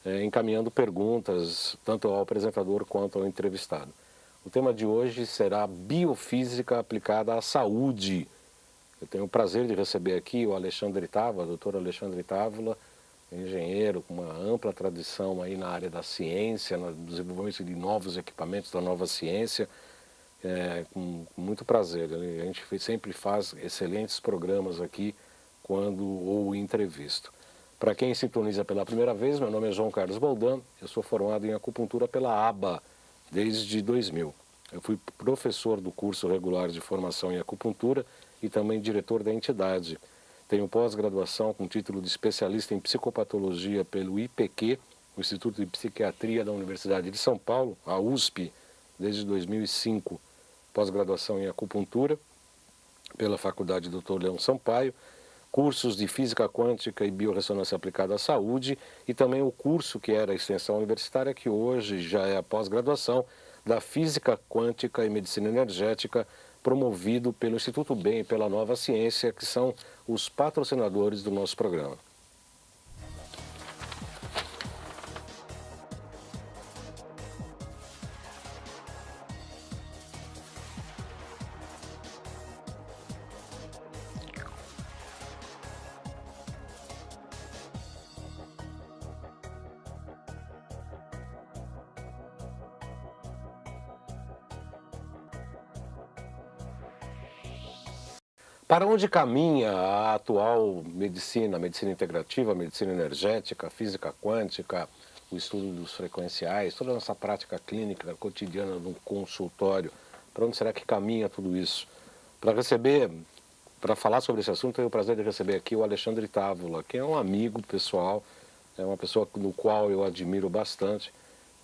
encaminhando perguntas tanto ao apresentador quanto ao entrevistado. O tema de hoje será biofísica aplicada à saúde. Eu tenho o prazer de receber aqui o Alexandre Távola, doutor Alexandre Távola, engenheiro com uma ampla tradição aí na área da ciência, no desenvolvimento de novos equipamentos da nova ciência, com muito prazer. A gente sempre faz excelentes programas aqui quando ou entrevisto. Para quem sintoniza pela primeira vez, meu nome é João Carlos Boldan, eu sou formado em acupuntura pela ABA desde 2000. Eu fui professor do curso regular de formação em acupuntura e também diretor da entidade. Tenho pós-graduação com título de especialista em psicopatologia pelo IPQ, o Instituto de Psiquiatria da Universidade de São Paulo, a USP, desde 2005. Pós-graduação em acupuntura pela Faculdade Dr. Leão Sampaio, cursos de física quântica e biorressonância aplicada à saúde e também o curso que era a extensão universitária, que hoje já é a pós-graduação da física quântica e medicina energética, promovido pelo Instituto Bem e pela Nova Ciência, que são os patrocinadores do nosso programa. Para onde caminha a atual medicina, a medicina integrativa, a medicina energética, a física quântica, o estudo dos frequenciais, toda a nossa prática clínica cotidiana no consultório? Para onde será que caminha tudo isso? Para falar sobre esse assunto, eu tenho o prazer de receber aqui o Alexandre Távola, que é um amigo pessoal, é uma pessoa no qual eu admiro bastante,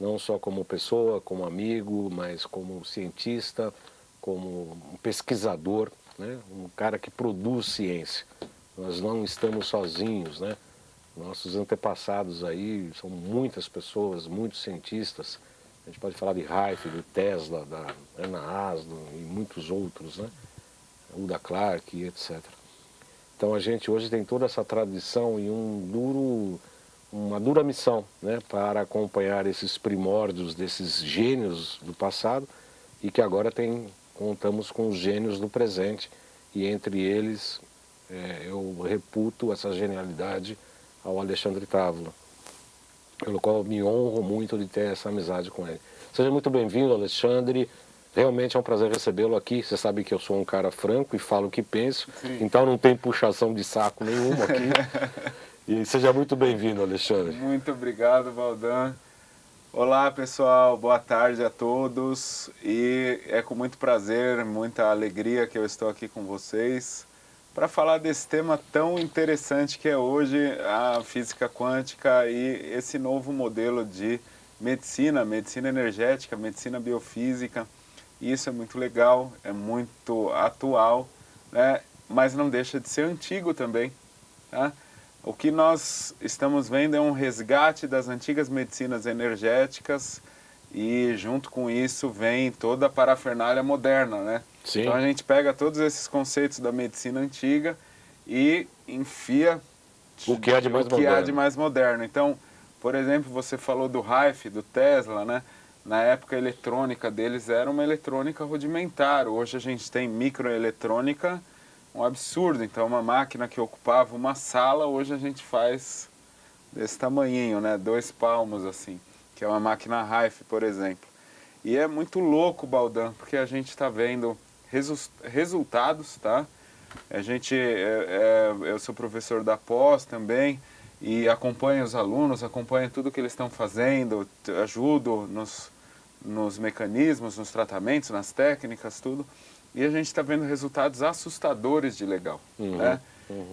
não só como pessoa, como amigo, mas como cientista, como um pesquisador, né? Um cara que produz ciência. Nós não estamos sozinhos, né? Nossos antepassados aí são muitas pessoas, muitos cientistas. A gente pode falar de Reich, do Tesla, da Ana Aslan e muitos outros, né? Uda Clark, etc. Então a gente hoje tem toda essa tradição e uma dura missão, né? Para acompanhar esses primórdios desses gênios do passado e que agora contamos com os gênios do presente e entre eles eu reputo essa genialidade ao Alexandre Távola, pelo qual me honro muito de ter essa amizade com ele. Seja muito bem-vindo, Alexandre. Realmente é um prazer recebê-lo aqui. Você sabe que eu sou um cara franco e falo o que penso, sim, então não tem puxação de saco nenhuma aqui. E seja muito bem-vindo, Alexandre. Muito obrigado, Baldan. Olá pessoal, boa tarde a todos e é com muito prazer, muita alegria que eu estou aqui com vocês para falar desse tema tão interessante que é hoje a física quântica e esse novo modelo de medicina energética, medicina biofísica. Isso é muito legal, é muito atual, né? Mas não deixa de ser antigo também, tá? O que nós estamos vendo é um resgate das antigas medicinas energéticas e junto com isso vem toda a parafernália moderna, né? Sim. Então a gente pega todos esses conceitos da medicina antiga e enfia o que há de mais moderno. Então, por exemplo, você falou do Reich, do Tesla, né? Na época a eletrônica deles era uma eletrônica rudimentar. Hoje a gente tem microeletrônica, um absurdo. Então uma máquina que ocupava uma sala, hoje a gente faz desse tamanhinho, né? 2 palmos assim, que é uma máquina Reich, por exemplo. E é muito louco, Baldan, porque a gente está vendo resultados, tá? Eu sou professor da pós também e acompanho os alunos, acompanho tudo que eles estão fazendo, ajudo nos mecanismos, nos tratamentos, nas técnicas, tudo. E a gente está vendo resultados assustadores de legal, né?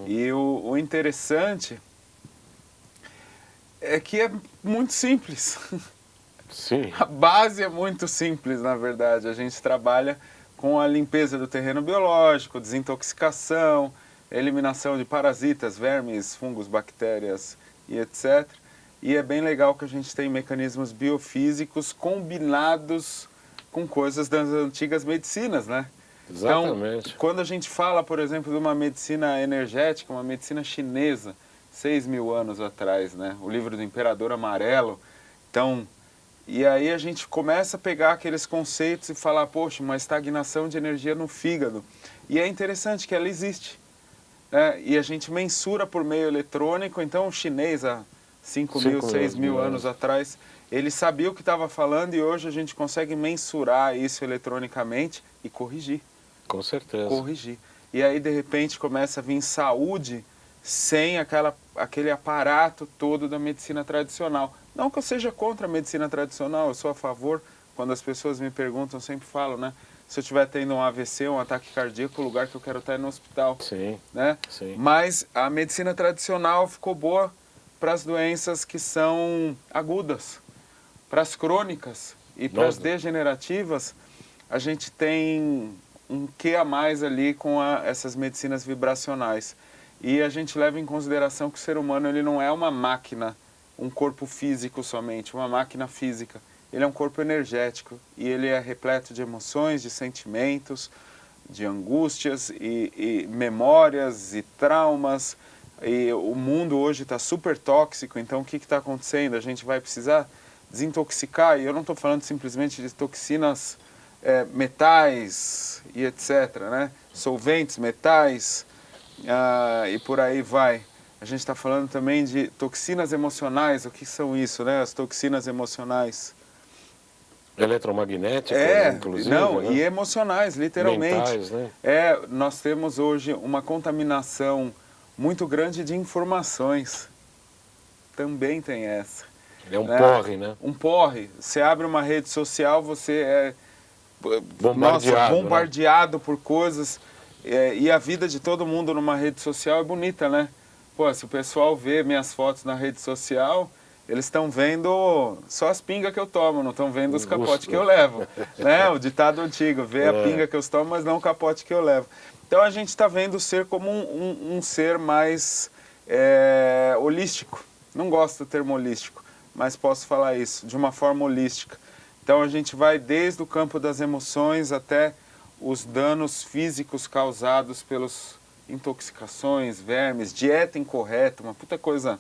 E o interessante é que é muito simples. Sim. A base é muito simples, na verdade. A gente trabalha com a limpeza do terreno biológico, desintoxicação, eliminação de parasitas, vermes, fungos, bactérias e etc. E é bem legal que a gente tem mecanismos biofísicos combinados com coisas das antigas medicinas, né? Exatamente. Então, quando a gente fala, por exemplo, de uma medicina energética, uma medicina chinesa, 6.000 anos atrás, né? O livro do Imperador Amarelo. Então, e aí a gente começa a pegar aqueles conceitos e falar, poxa, uma estagnação de energia no fígado. E é interessante que ela existe, né? E a gente mensura por meio eletrônico. Então, o chinês, há 5.000, 6.000 anos atrás, ele sabia o que estava falando, e hoje a gente consegue mensurar isso eletronicamente e corrigir. Com certeza. Corrigir. E aí, de repente, começa a vir saúde sem aquele aparato todo da medicina tradicional. Não que eu seja contra a medicina tradicional, eu sou a favor. Quando as pessoas me perguntam, eu sempre falo, né? Se eu estiver tendo um AVC, um ataque cardíaco, o lugar que eu quero estar é no hospital. Sim, né? sim. Mas a medicina tradicional ficou boa para as doenças que são agudas. Para as crônicas e para as degenerativas, a gente tem um quê a mais ali com essas medicinas vibracionais. E a gente leva em consideração que o ser humano ele não é uma máquina, um corpo físico somente, uma máquina física. Ele é um corpo energético e ele é repleto de emoções, de sentimentos, de angústias e memórias e traumas. E o mundo hoje está super tóxico, então o que está acontecendo? A gente vai precisar desintoxicar, e eu não estou falando simplesmente de toxinas metais e etc., né? Solventes, metais e por aí vai. A gente está falando também de toxinas emocionais. O que são isso, né? As toxinas emocionais. Eletromagnéticas, inclusive. Não, né? E emocionais, literalmente. Mentais, né? Nós temos hoje uma contaminação muito grande de informações. Também tem essa. É um porre, né? Um porre. Você abre uma rede social, você é bombardeado, por coisas. E a vida de todo mundo numa rede social é bonita, né? Pô, se o pessoal vê minhas fotos na rede social, eles estão vendo só as pingas que eu tomo, não estão vendo os capotes que eu levo. Né? O ditado antigo, vê a pinga que eu tomo, mas não o capote que eu levo. Então a gente está vendo o ser como um ser mais holístico. Não gosto do termo holístico, mas posso falar isso, de uma forma holística. Então a gente vai desde o campo das emoções até os danos físicos causados pelas intoxicações, vermes, dieta incorreta, uma puta coisa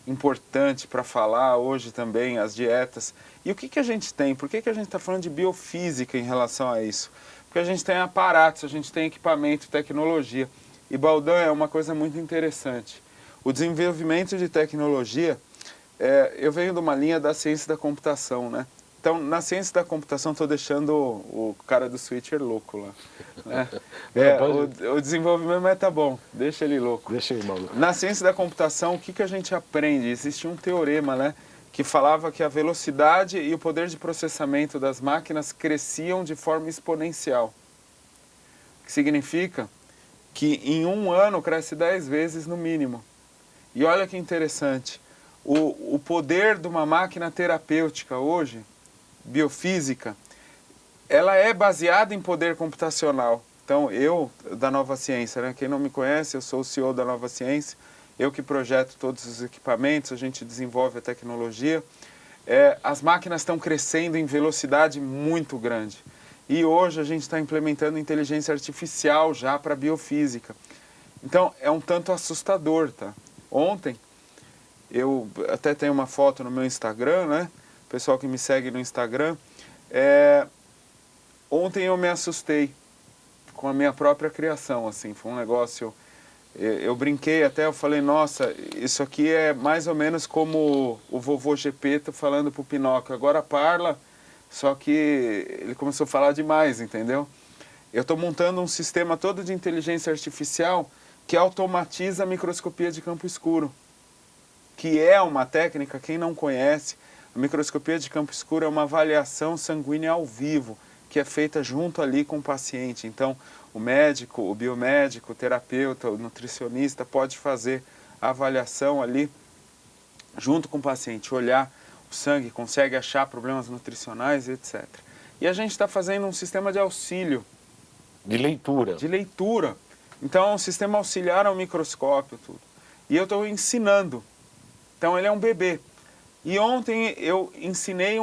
importante para falar hoje também, as dietas. E o que a gente tem? Por que a gente está falando de biofísica em relação a isso? Porque a gente tem aparatos, a gente tem equipamento, tecnologia. E Baldan é uma coisa muito interessante. O desenvolvimento de tecnologia, eu venho de uma linha da ciência da computação, né? Então, na ciência da computação, estou deixando o cara do switcher louco lá. Né? O desenvolvimento, mas tá bom, deixa ele louco. Deixa ele maluco. Na ciência da computação, o que a gente aprende? Existe um teorema, né, que falava que a velocidade e o poder de processamento das máquinas cresciam de forma exponencial. O que significa que em um ano cresce 10 vezes no mínimo. E olha que interessante, o poder de uma máquina terapêutica hoje, biofísica, ela é baseada em poder computacional. Então, eu, da Nova Ciência, né? Quem não me conhece, eu sou o CEO da Nova Ciência, eu que projeto todos os equipamentos, a gente desenvolve a tecnologia. As máquinas estão crescendo em velocidade muito grande. E hoje a gente está implementando inteligência artificial já para a biofísica. Então, é um tanto assustador, tá? Ontem, eu até tenho uma foto no meu Instagram, né? O pessoal que me segue no Instagram. Ontem eu me assustei com a minha própria criação, assim. Foi um negócio... Eu brinquei até, eu falei, nossa, isso aqui é mais ou menos como o vovô Gepeto falando pro Pinóquio. Agora parla, só que ele começou a falar demais, entendeu? Eu estou montando um sistema todo de inteligência artificial que automatiza a microscopia de campo escuro, que é uma técnica, quem não conhece, a microscopia de campo escuro é uma avaliação sanguínea ao vivo, que é feita junto ali com o paciente. Então, o médico, o biomédico, o terapeuta, o nutricionista pode fazer a avaliação ali junto com o paciente, olhar o sangue, consegue achar problemas nutricionais, etc. E a gente está fazendo um sistema de auxílio. De leitura. De leitura. Então, é um sistema auxiliar ao microscópio, tudo. E eu estou ensinando. Então, ele é um bebê. E ontem eu ensinei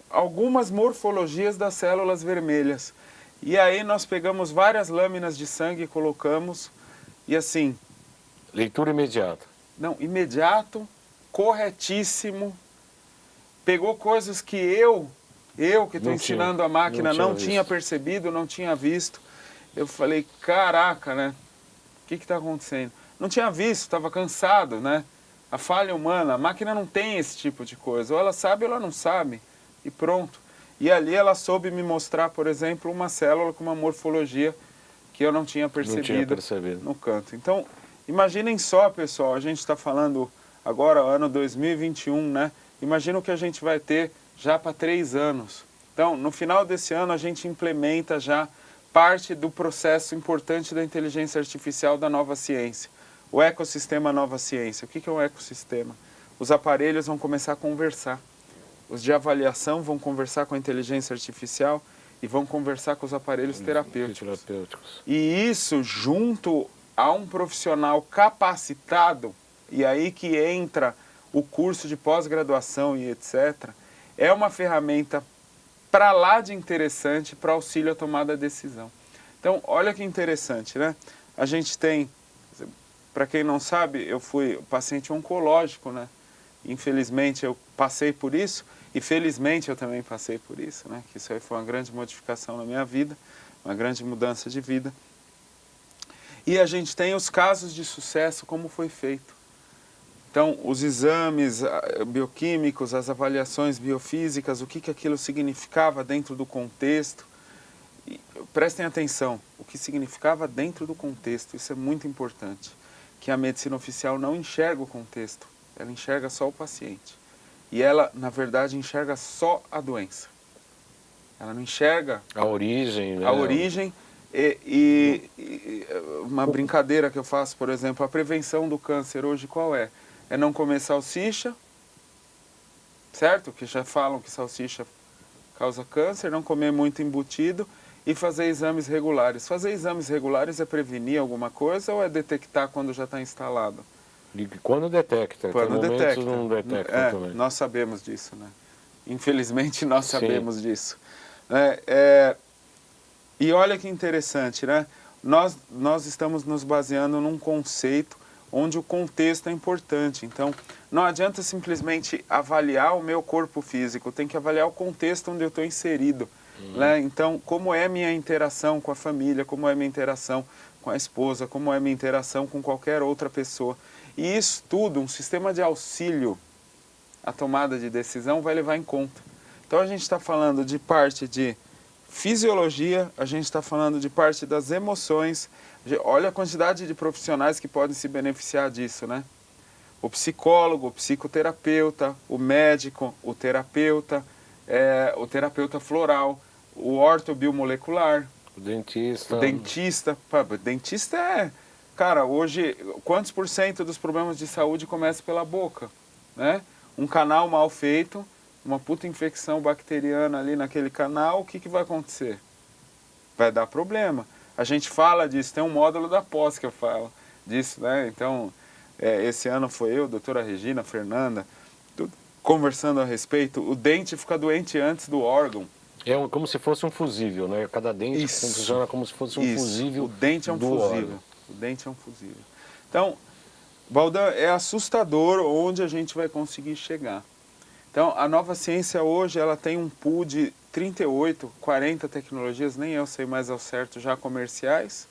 algumas morfologias das células vermelhas. E aí nós pegamos várias lâminas de sangue e colocamos, e assim... Leitura imediata. Não, imediato, corretíssimo. Pegou coisas que eu que estou ensinando a máquina, não tinha percebido, não tinha visto. Eu falei, caraca, né? O que está acontecendo? Não tinha visto, estava cansado, né? A falha humana, a máquina não tem esse tipo de coisa. Ou ela sabe ou ela não sabe. E pronto. E ali ela soube me mostrar, por exemplo, uma célula com uma morfologia que eu não tinha percebido no canto. Então, imaginem só, pessoal, a gente está falando agora, ano 2021, né? Imagina o que a gente vai ter já para 3 anos. Então, no final desse ano, a gente implementa já parte do processo importante da inteligência artificial da nova ciência. O ecossistema nova ciência. O que é um ecossistema? Os aparelhos vão começar a conversar. Os de avaliação vão conversar com a inteligência artificial e vão conversar com os aparelhos terapêuticos. E isso junto a um profissional capacitado, e aí que entra o curso de pós-graduação e etc., é uma ferramenta para lá de interessante para auxílio à tomada de decisão. Então, olha que interessante, né? A gente tem, para quem não sabe, eu fui paciente oncológico, né? Infelizmente eu passei por isso e felizmente eu também passei por isso, né? Que isso aí foi uma grande modificação na minha vida, uma grande mudança de vida. E a gente tem os casos de sucesso, como foi feito. Então, os exames bioquímicos, as avaliações biofísicas, o que aquilo significava dentro do contexto. E, prestem atenção, o que significava dentro do contexto, isso é muito importante. Que a medicina oficial não enxerga o contexto, ela enxerga só o paciente. E ela, na verdade, enxerga só a doença. Ela não enxerga a origem, né? A origem e uma brincadeira que eu faço, por exemplo, a prevenção do câncer hoje qual é? É não comer salsicha, certo? Que já falam que salsicha causa câncer, não comer muito embutido e fazer exames regulares. Fazer exames regulares é prevenir alguma coisa ou é detectar quando já está instalado? E quando detecta, quando detecta. Não detecta também. Nós sabemos disso, né? Infelizmente nós sabemos disso. E olha que interessante, né? Nós estamos nos baseando num conceito onde o contexto é importante. Então, não adianta simplesmente avaliar o meu corpo físico, tem que avaliar o contexto onde eu estou inserido. Né? Então, como é minha interação com a família, como é minha interação com a esposa, como é minha interação com qualquer outra pessoa. E isso tudo, um sistema de auxílio à tomada de decisão vai levar em conta. Então, a gente está falando de parte de fisiologia, a gente está falando de parte das emoções. Olha a quantidade de profissionais que podem se beneficiar disso, né? O psicólogo, o psicoterapeuta, o médico, o terapeuta floral, o ortobiomolecular, o dentista. O dentista. O dentista é... Cara, hoje, quantos por cento dos problemas de saúde começam pela boca? Né? Um canal mal feito, uma puta infecção bacteriana ali naquele canal, o que vai acontecer? Vai dar problema. A gente fala disso, tem um módulo da pós que eu falo disso, né? Então, esse ano foi eu, doutora Regina, Fernanda, conversando a respeito. O dente fica doente antes do órgão. É como se fosse um fusível, né? Cada dente funciona como se fosse um fusível. O dente é um fusível. O dente é um fusível. Então, Baldan, é assustador onde a gente vai conseguir chegar. Então, a nova ciência hoje, ela tem um pool de 38, 40 tecnologias, nem eu sei mais ao certo, já comerciais.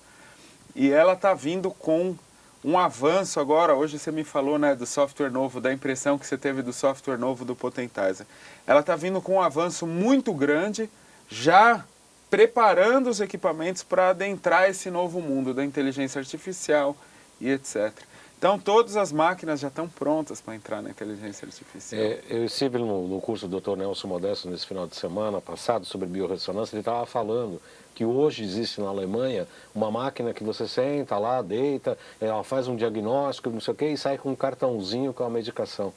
E ela está vindo com um avanço agora, hoje você me falou, né, do software novo, da impressão que você teve do software novo do Potentizer. Ela está vindo com um avanço muito grande, já preparando os equipamentos para adentrar esse novo mundo da inteligência artificial e etc. Então, todas as máquinas já estão prontas para entrar na inteligência artificial. Eu estive no curso do Dr. Nelson Modesto nesse final de semana passado sobre biorressonância. Ele estava falando que hoje existe na Alemanha uma máquina que você senta lá, deita, ela faz um diagnóstico, não sei o quê, e sai com um cartãozinho com a medicação.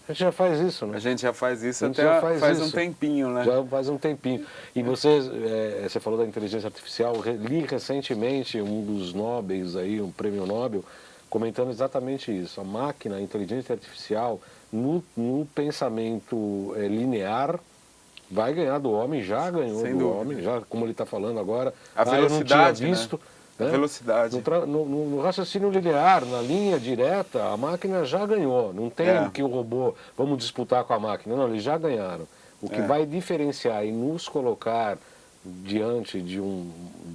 A gente já faz isso, né? A gente já faz isso até faz um tempinho, né? Já faz um tempinho. E você falou da inteligência artificial, li recentemente um dos Nobels aí, um prêmio Nobel, comentando exatamente isso. A máquina, a inteligência artificial, no pensamento linear, vai ganhar do homem, já ganhou do homem, já como ele está falando agora. A velocidade, eu não tinha visto, né? A velocidade. No raciocínio linear, na linha direta, a máquina já ganhou. Não tem que o robô, vamos disputar com a máquina. Não, eles já ganharam. O que vai diferenciar e nos colocar diante de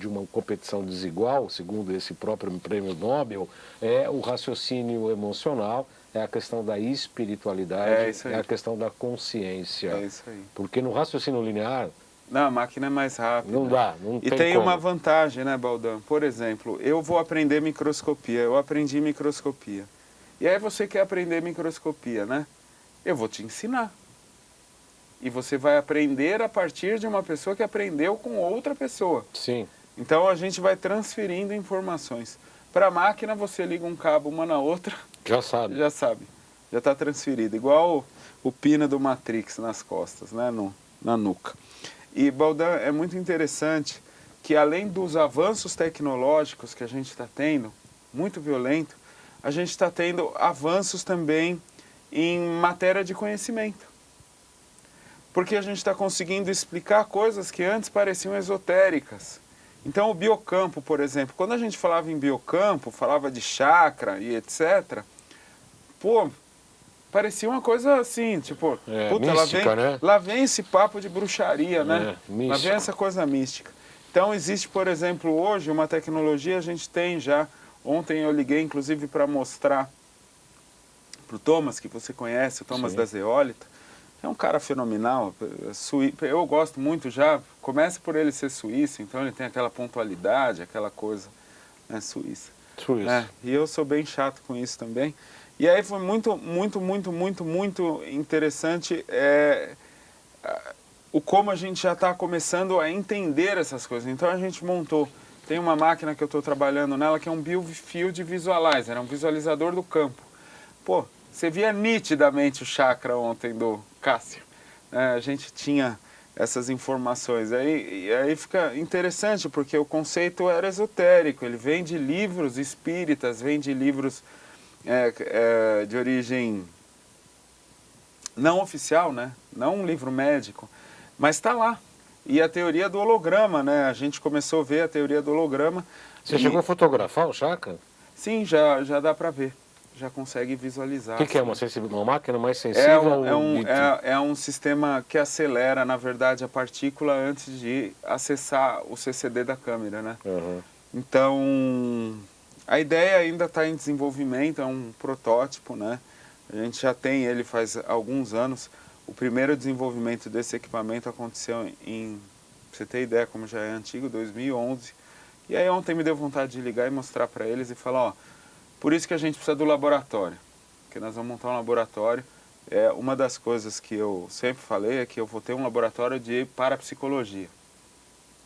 uma competição desigual, segundo esse próprio prêmio Nobel, é o raciocínio emocional, é a questão da espiritualidade, é a questão da consciência. É isso aí. Porque no raciocínio linear... Não, a máquina é mais rápida. Não dá, não tem E tem como. uma vantagem, né, Baldan? Por exemplo, eu vou aprender microscopia, eu aprendi microscopia. E aí você quer aprender microscopia, né? Eu vou te ensinar. E você vai aprender a partir de uma pessoa que aprendeu com outra pessoa. Sim. Então a gente vai transferindo informações. Para a máquina você liga um cabo uma na outra. Já sabe. Já sabe. Já está transferido. Igual o pino do Matrix nas costas, né? Na nuca. E, Baldan, é muito interessante que além dos avanços tecnológicos que a gente está tendo, muito violento, a gente está tendo avanços também em matéria de conhecimento. Porque a gente está conseguindo explicar coisas que antes pareciam esotéricas. Então o biocampo, por exemplo, quando a gente falava em biocampo, falava de chakra e etc., pô, parecia uma coisa assim, tipo, puta, mística, né? Lá vem esse papo de bruxaria, né? Lá vem essa coisa mística. Então existe, por exemplo, hoje uma tecnologia, a gente tem já, ontem eu liguei inclusive para mostrar para o Thomas, que você conhece, o Thomas da Zeólita, é um cara fenomenal, eu gosto muito já, começa por ele ser suíço, então ele tem aquela pontualidade, aquela coisa, né, suíça. E eu sou bem chato com isso também. E aí foi muito interessante o como a gente já está começando a entender essas coisas. Então a gente montou, tem uma máquina que eu estou trabalhando nela que é um Biofield Visualizer, é um visualizador do campo. Pô, você via nitidamente o chakra ontem do Cássio. A gente tinha essas informações. E aí fica interessante, porque o conceito era esotérico, ele vem de livros espíritas, vem de livros de origem não oficial, né? Não um livro médico, mas está lá. E a teoria do holograma, né? A gente começou a ver a teoria do holograma. Você chegou a fotografar o chakra? Sim, já dá para ver. Já consegue visualizar. O que é uma máquina mais sensível? É um sistema que acelera, na verdade, a partícula antes de acessar o CCD da câmera, né? Então, a ideia ainda está em desenvolvimento, é um protótipo, né? A gente já tem ele faz alguns anos. O primeiro desenvolvimento desse equipamento aconteceu em, pra você ter ideia como já é antigo, 2011. E aí ontem me deu vontade de ligar e mostrar para eles e falar, ó, por isso que a gente precisa do laboratório, porque nós vamos montar um laboratório. Uma das coisas que eu sempre falei é que eu vou ter um laboratório de parapsicologia,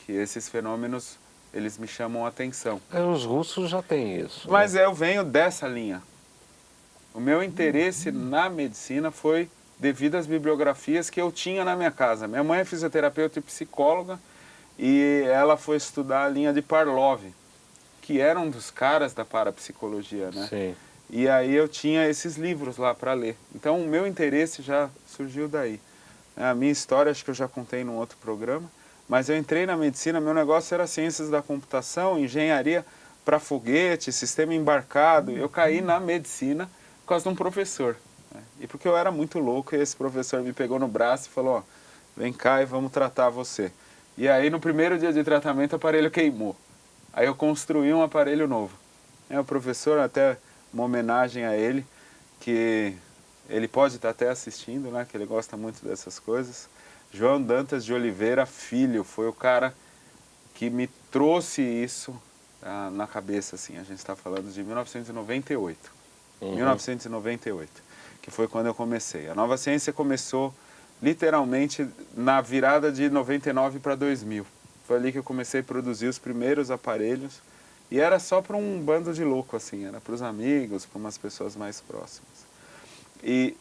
que esses fenômenos, eles me chamam a atenção. Os russos já têm isso. Mas eu venho dessa linha. O meu interesse na medicina foi devido às bibliografias que eu tinha na minha casa. Minha mãe é fisioterapeuta e psicóloga, e ela foi estudar a linha de Parlov, que era um dos caras da parapsicologia, né? Sim. E aí eu tinha esses livros lá para ler. Então o meu interesse já surgiu daí. A minha história acho que eu já contei num outro programa, mas eu entrei na medicina, meu negócio era ciências da computação, engenharia para foguete, sistema embarcado. Eu caí na medicina por causa de um professor. E porque eu era muito louco, e esse professor me pegou no braço e falou, ó, vem cá e vamos tratar você. E aí no primeiro dia de tratamento o aparelho queimou. Aí eu construí um aparelho novo. O professor, até uma homenagem a ele, que ele pode estar até assistindo, né, que ele gosta muito dessas coisas. João Dantas de Oliveira Filho foi o cara que me trouxe isso na cabeça, assim. A gente está falando de 1998. 1998, que foi quando eu comecei. A Nova Ciência começou literalmente na virada de 99 para 2000. Foi ali que eu comecei a produzir os primeiros aparelhos. E era só para um bando de louco, assim. Era para os amigos, para umas pessoas mais próximas. E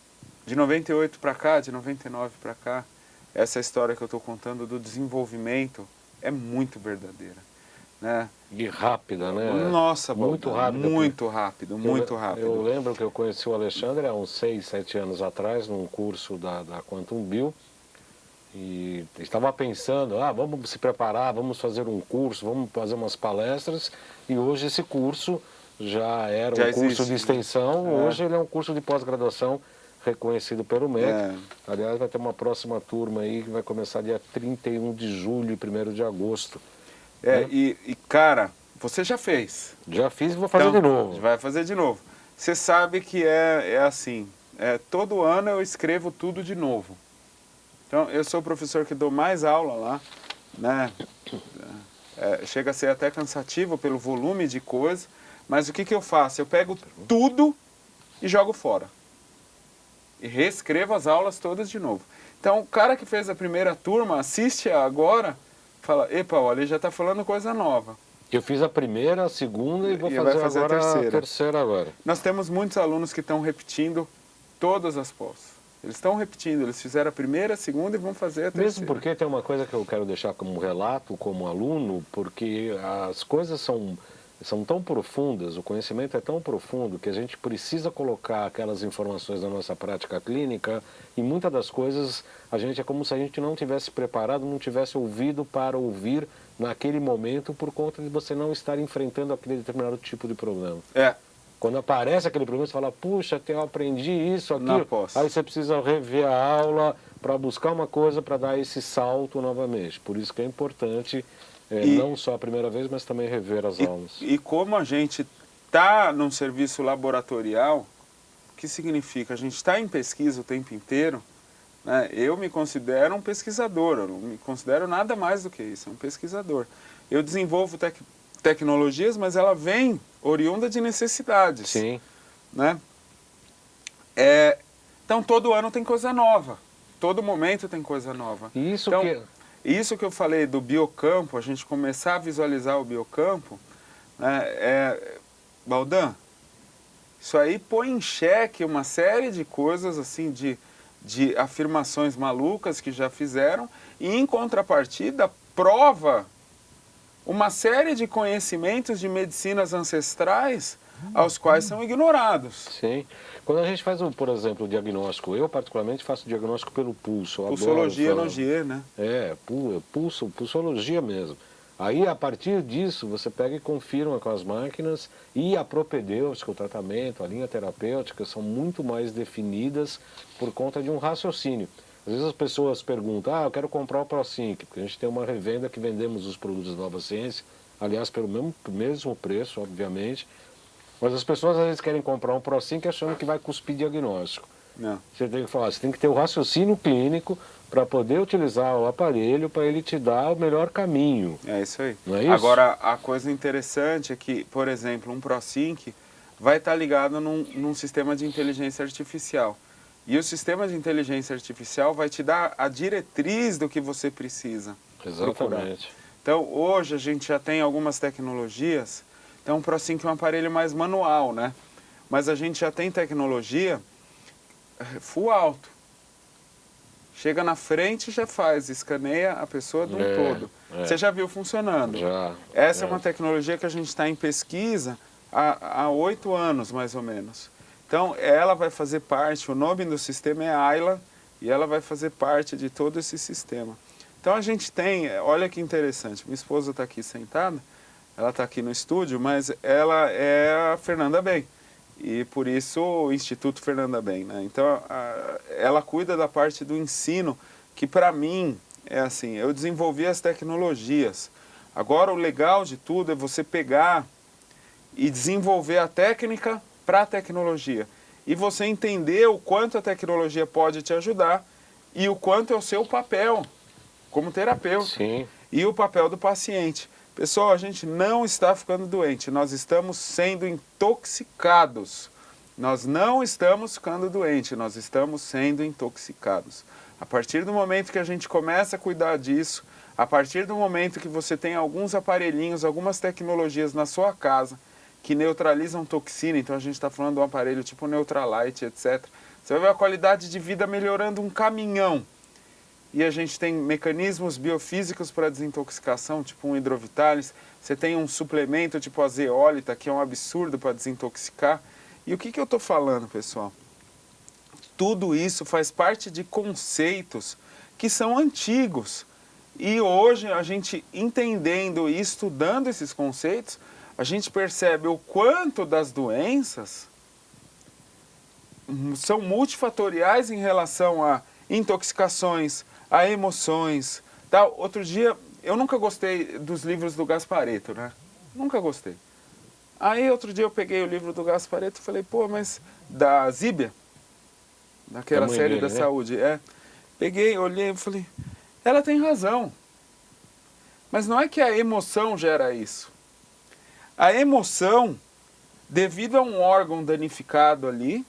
de 98 para cá, de 99 para cá, essa história que eu estou contando do desenvolvimento é muito verdadeira, né? E rápida, né? Nossa, muito rápido. Muito rápido, muito rápido. Eu lembro que eu conheci o Alexandre há uns 6, 7 anos atrás, num curso da Quantum Bio. E estava pensando, vamos se preparar, vamos fazer um curso, vamos fazer umas palestras, e hoje esse curso já era um curso de extensão, hoje ele é um curso de pós-graduação reconhecido pelo MEC. Aliás, vai ter uma próxima turma aí que vai começar dia 31 de julho e 1º de agosto. Né? Cara, você já fez. Já fiz e vou fazer de novo. Vai fazer de novo. Você sabe que é assim, todo ano eu escrevo tudo de novo. Então, eu sou o professor que dou mais aula lá, né? Chega a ser até cansativo pelo volume de coisa, mas o que eu faço? Eu pego tudo e jogo fora. E reescrevo as aulas todas de novo. Então, o cara que fez a primeira turma, assiste agora, fala, epa, olha, ele já está falando coisa nova. Eu fiz a primeira, a segunda e vou fazer agora a terceira agora. Nós temos muitos alunos que estão repetindo todas as pós. Eles estão repetindo, eles fizeram a primeira, a segunda e vão fazer a terceira. Mesmo porque tem uma coisa que eu quero deixar como relato, como aluno, porque as coisas são tão profundas, o conhecimento é tão profundo que a gente precisa colocar aquelas informações na nossa prática clínica e muitas das coisas a gente é como se a gente não tivesse preparado, não tivesse ouvido para ouvir naquele momento por conta de você não estar enfrentando aquele determinado tipo de problema. Quando aparece aquele problema, você fala, puxa, eu aprendi isso, aquilo. Aí você precisa rever a aula para buscar uma coisa para dar esse salto novamente. Por isso que é importante, não só a primeira vez, mas também rever as aulas. E como a gente está num serviço laboratorial, o que significa? A gente está em pesquisa o tempo inteiro, né? Eu me considero um pesquisador, eu não me considero nada mais do que isso, um pesquisador. Eu desenvolvo tecnologias, mas ela vem oriunda de necessidades. Sim. Né? Então, todo ano tem coisa nova. Todo momento tem coisa nova. Isso que eu falei do biocampo, a gente começar a visualizar o biocampo, né, Baldan, isso aí põe em xeque uma série de coisas, assim, de afirmações malucas que já fizeram, e em contrapartida, prova uma série de conhecimentos de medicinas ancestrais aos quais são ignorados. Sim. Quando a gente faz, por exemplo, o diagnóstico, eu particularmente faço o diagnóstico pelo pulso. Pulsologia no G, né? Pulsologia mesmo. Aí, a partir disso, você pega e confirma com as máquinas e a propedêutica, o tratamento, a linha terapêutica são muito mais definidas por conta de um raciocínio. Às vezes as pessoas perguntam, eu quero comprar o ProSync, porque a gente tem uma revenda que vendemos os produtos da Nova Ciência, aliás, pelo mesmo preço, obviamente, mas as pessoas às vezes querem comprar um ProSync achando que vai cuspir diagnóstico. Não. Você tem que falar, você tem que ter o raciocínio clínico para poder utilizar o aparelho para ele te dar o melhor caminho. É isso aí. Não é isso? Agora, a coisa interessante é que, por exemplo, um ProSync vai estar ligado num sistema de inteligência artificial. E o sistema de inteligência artificial vai te dar a diretriz do que você precisa procurar. Exatamente. Então, hoje a gente já tem algumas tecnologias. Então, o ProSync é um aparelho mais manual, né? Mas a gente já tem tecnologia full auto. Chega na frente e já faz, escaneia a pessoa de um todo. Você já viu funcionando? Já. Essa é uma tecnologia que a gente está em pesquisa há 8 anos, mais ou menos. Então, ela vai fazer parte, o nome do sistema é Ayla, e ela vai fazer parte de todo esse sistema. Então, a gente tem, olha que interessante, minha esposa está aqui sentada, ela está aqui no estúdio, mas ela é a Fernanda Bem, e por isso o Instituto Fernanda Bem, né? Então, ela cuida da parte do ensino, que para mim, é assim, eu desenvolvi as tecnologias. Agora, o legal de tudo é você pegar e desenvolver a técnica para a tecnologia. E você entender o quanto a tecnologia pode te ajudar e o quanto é o seu papel como terapeuta. Sim. E o papel do paciente. Pessoal, a gente não está ficando doente, nós estamos sendo intoxicados. Nós não estamos ficando doentes, nós estamos sendo intoxicados. A partir do momento que a gente começa a cuidar disso, a partir do momento que você tem alguns aparelhinhos, algumas tecnologias na sua casa, que neutralizam toxina, então a gente está falando de um aparelho tipo Neutralite, etc. Você vai ver a qualidade de vida melhorando um caminhão. E a gente tem mecanismos biofísicos para desintoxicação, tipo um hidrovitalis. Você tem um suplemento tipo a zeólita, que é um absurdo para desintoxicar. E o que eu estou falando, pessoal? Tudo isso faz parte de conceitos que são antigos. E hoje, a gente entendendo e estudando esses conceitos, a gente percebe o quanto das doenças são multifatoriais em relação a intoxicações, a emoções, tal. Outro dia, eu nunca gostei dos livros do Gasparetto, né? Nunca gostei. Aí, outro dia, eu peguei o livro do Gasparetto e falei, pô, mas da Zíbia, daquela série dele, da né? saúde, peguei, olhei e falei, ela tem razão. Mas não é que a emoção gera isso. A emoção, devido a um órgão danificado ali,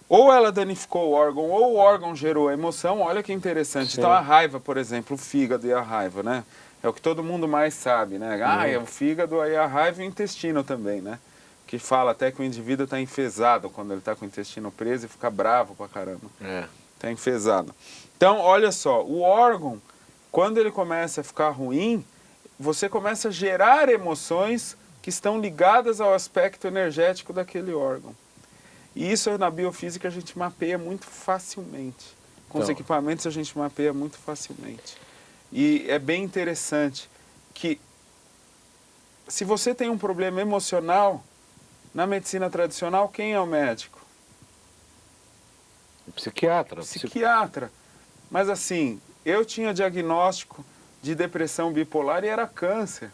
ou ela danificou o órgão, ou o órgão gerou a emoção, olha que interessante. Sim. Então a raiva, por exemplo, o fígado e a raiva, né? É o que todo mundo mais sabe, né? É o fígado, aí a raiva e o intestino também, né? Que fala até que o indivíduo está enfesado quando ele está com o intestino preso e fica bravo pra caramba. Está enfesado. Então, olha só, o órgão, quando ele começa a ficar ruim, você começa a gerar emoções que estão ligadas ao aspecto energético daquele órgão. E isso na biofísica a gente mapeia muito facilmente. Com os equipamentos a gente mapeia muito facilmente. E é bem interessante que se você tem um problema emocional, na medicina tradicional, quem é o médico? Psiquiatra. Psiquiatra. Mas assim, eu tinha diagnóstico de depressão bipolar e era câncer.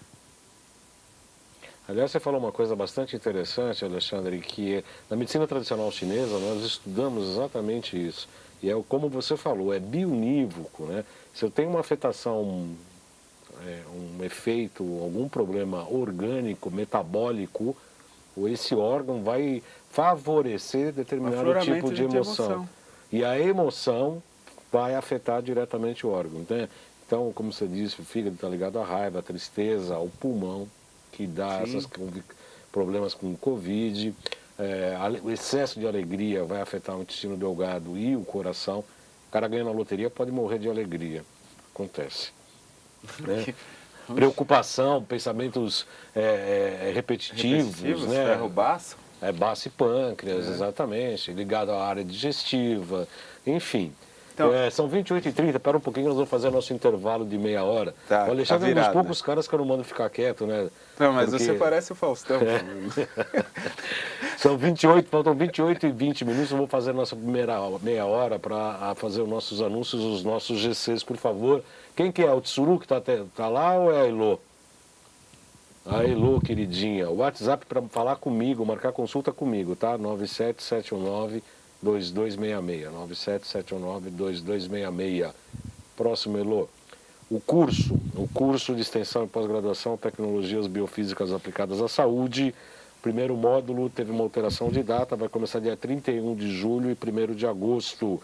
Aliás, você falou uma coisa bastante interessante, Alexandre, que na medicina tradicional chinesa nós estudamos exatamente isso. E é como você falou, é bionívoco, né? Se eu tenho uma afetação, um efeito, algum problema orgânico, metabólico, esse órgão vai favorecer determinado tipo de emoção. E a emoção vai afetar diretamente o órgão. Né? Então, como você disse, o fígado está ligado à raiva, à tristeza, ao pulmão, que dá esses problemas com Covid. O excesso de alegria vai afetar o intestino delgado e o coração. O cara ganha na loteria, pode morrer de alegria. Acontece. Né? Preocupação, pensamentos repetitivos, né? Ferro baço. Baço e pâncreas, exatamente, ligado à área digestiva, enfim. Então, são 28h30, espera um pouquinho, nós vamos fazer nosso intervalo de meia hora. Tá, o Alexandre é um dos poucos caras que eu não mando ficar quieto, né? Não, mas você parece o Faustão. Faltam 28 e 20 minutos, eu vou fazer a nossa primeira meia hora para fazer os nossos anúncios, os nossos GCs, por favor. Quem que é? O Tsuru que tá lá ou é a Elô? A Elô, queridinha. O WhatsApp para falar comigo, marcar consulta comigo, tá? 97719-2266. 97719-2266. Próximo, Elô. O curso de extensão e pós-graduação Tecnologias Biofísicas Aplicadas à Saúde. Primeiro módulo teve uma alteração de data, vai começar dia 31 de julho e 1º de agosto.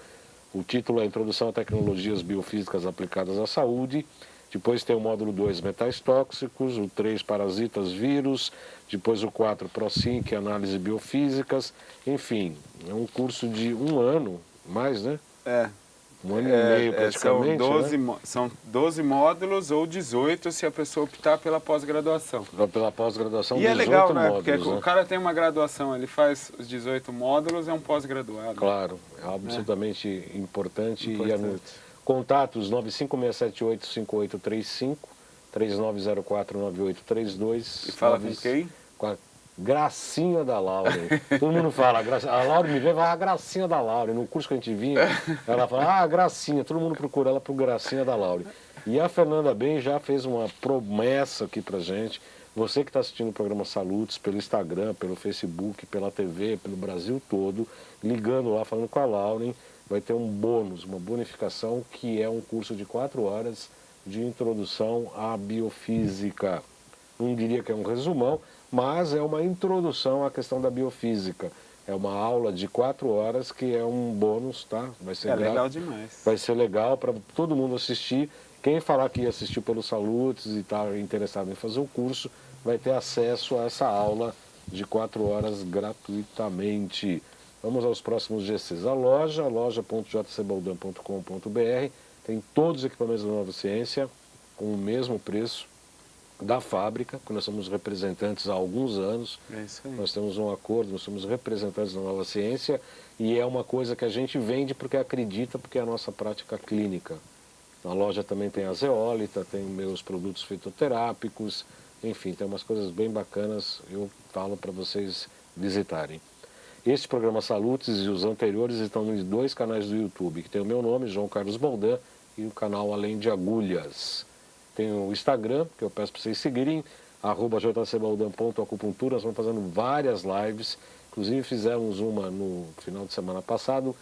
O título é Introdução a Tecnologias Biofísicas Aplicadas à Saúde. Depois tem o módulo 2, Metais Tóxicos, o 3, Parasitas, Vírus, depois o 4, ProSync, Análise Biofísicas, enfim, é um curso de 1 ano, mais, né? 1 ano e meio praticamente, são 12 módulos ou 18 se a pessoa optar pela pós-graduação. Pela pós-graduação, 18 módulos. E é legal, né? Módulos, porque o cara tem uma graduação, ele faz os 18 módulos, é um pós-graduado. Claro, é absolutamente importante. Contatos 956785835, 39049832. E fala com quem? Com a Gracinha da Lauren. Todo mundo fala, a Lauren me vê, vai a Gracinha da Lauren. No curso que a gente vinha, ela fala, Gracinha, todo mundo procura ela por Gracinha da Lauren. E a Fernanda Ben já fez uma promessa aqui pra gente. Você que está assistindo o programa Salutes pelo Instagram, pelo Facebook, pela TV, pelo Brasil todo, ligando lá, falando com a Lauren, vai ter um bônus, uma bonificação, que é um curso de 4 horas de introdução à biofísica. Não diria que é um resumão, mas é uma introdução à questão da biofísica. É uma aula de 4 horas que é um bônus, tá? Vai ser legal demais. Vai ser legal para todo mundo assistir. Quem falar que assistiu pelo Salutes e está interessado em fazer o curso, vai ter acesso a essa aula de 4 horas gratuitamente. Vamos aos próximos GCs. A loja.jcbaldan.com.br tem todos os equipamentos da Nova Ciência com o mesmo preço. da fábrica, porque nós somos representantes há alguns anos. É isso aí. Nós temos um acordo, nós somos representantes da Nova Ciência e é uma coisa que a gente vende porque acredita, porque é a nossa prática clínica. A loja também tem a zeólita, tem meus produtos fitoterápicos, enfim, tem umas coisas bem bacanas, eu falo para vocês visitarem. Este programa Salutes e os anteriores estão nos 2 canais do YouTube, que tem o meu nome, João Carlos Baldan, e o canal Além de Agulhas. Tem o Instagram, que eu peço para vocês seguirem, @jcbaldan.acupuntura. Nós vamos fazendo várias lives, inclusive fizemos uma no final de semana passado,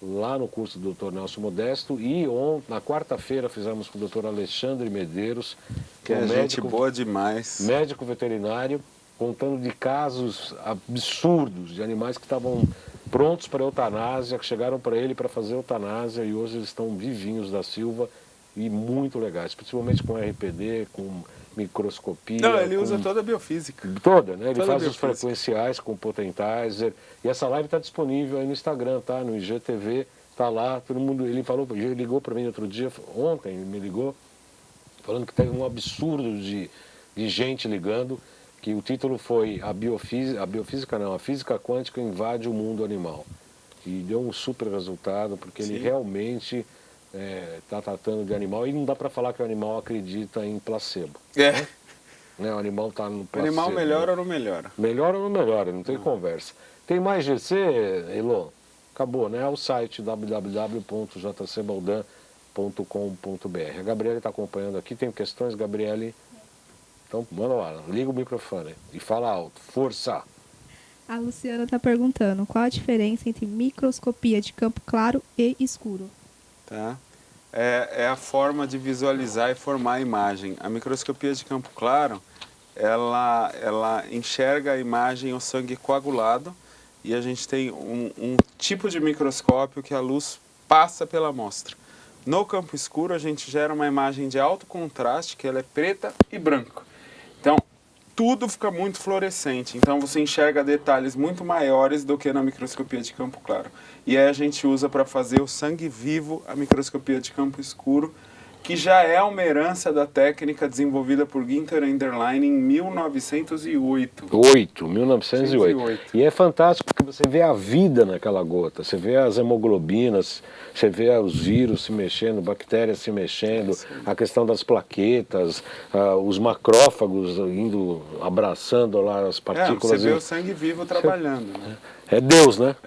lá no curso do Dr. Nelson Modesto, e na quarta-feira fizemos com o Dr. Alexandre Medeiros, que é gente boa demais. Médico veterinário, contando de casos absurdos de animais que estavam prontos para eutanásia, que chegaram para ele para fazer eutanásia e hoje eles estão vivinhos da Silva e muito legais, principalmente com RPD, com microscopia. Não, ele usa toda a biofísica. Toda, né? Ele Toda faz os frequenciais com potentizer. E essa live está disponível aí no Instagram, tá? No IGTV, tá lá, todo mundo. Ele ligou para mim outro dia, ontem ele me ligou, falando que teve um absurdo de gente ligando, que o título foi a física quântica invade o mundo animal. E deu um super resultado, porque ele realmente está tratando de animal, e não dá para falar que o animal acredita em placebo. Né? O animal está no placebo. O animal melhora ou não melhora? Melhora ou não melhora, não tem conversa. Tem mais GC, Elon? Acabou, né? É o site www.jcbaldan.com.br. A Gabriele está acompanhando aqui, tem questões, Gabriele? Então, manda lá, liga o microfone e fala alto. Força! A Luciana está perguntando, qual a diferença entre microscopia de campo claro e escuro? Tá. É a forma de visualizar e formar a imagem. A microscopia de campo claro, ela enxerga a imagem, o sangue coagulado, e a gente tem um tipo de microscópio que a luz passa pela amostra. No campo escuro, a gente gera uma imagem de alto contraste, que ela é preta e branco. Então, tudo fica muito fluorescente, então você enxerga detalhes muito maiores do que na microscopia de campo claro. E aí a gente usa para fazer o sangue vivo a microscopia de campo escuro, que já é uma herança da técnica desenvolvida por Günther Enderlein em 1908. 1908. E é fantástico porque você vê a vida naquela gota, você vê as hemoglobinas, você vê os vírus se mexendo, bactérias se mexendo, a questão das plaquetas, os macrófagos indo, abraçando lá as partículas. Você vê o sangue vivo trabalhando. Né? É Deus, né?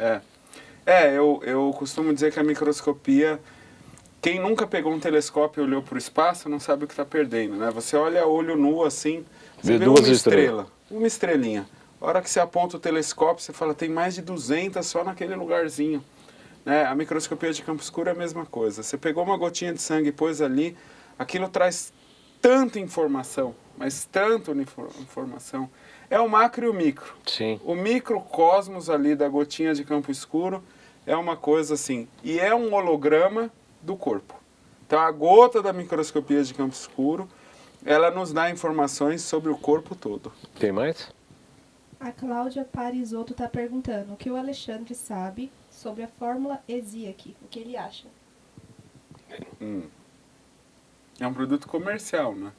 Eu costumo dizer que a microscopia, quem nunca pegou um telescópio e olhou para o espaço não sabe o que está perdendo, né? Você olha olho nu assim, você vê uma estrela, uma estrelinha. A hora que você aponta o telescópio, você fala, tem mais de 200 só naquele lugarzinho. Né? A microscopia de campo escuro é a mesma coisa. Você pegou uma gotinha de sangue e pôs ali, aquilo traz tanta informação, mas tanta informação. É o macro e o micro. Sim. O microcosmos ali da gotinha de campo escuro é uma coisa assim, e é um holograma do corpo. Então a gota da microscopia de campo escuro, ela nos dá informações sobre o corpo todo. Tem mais? A Cláudia Parisotto está perguntando o que o Alexandre sabe sobre a fórmula EZIAC, o que ele acha? É um produto comercial, né?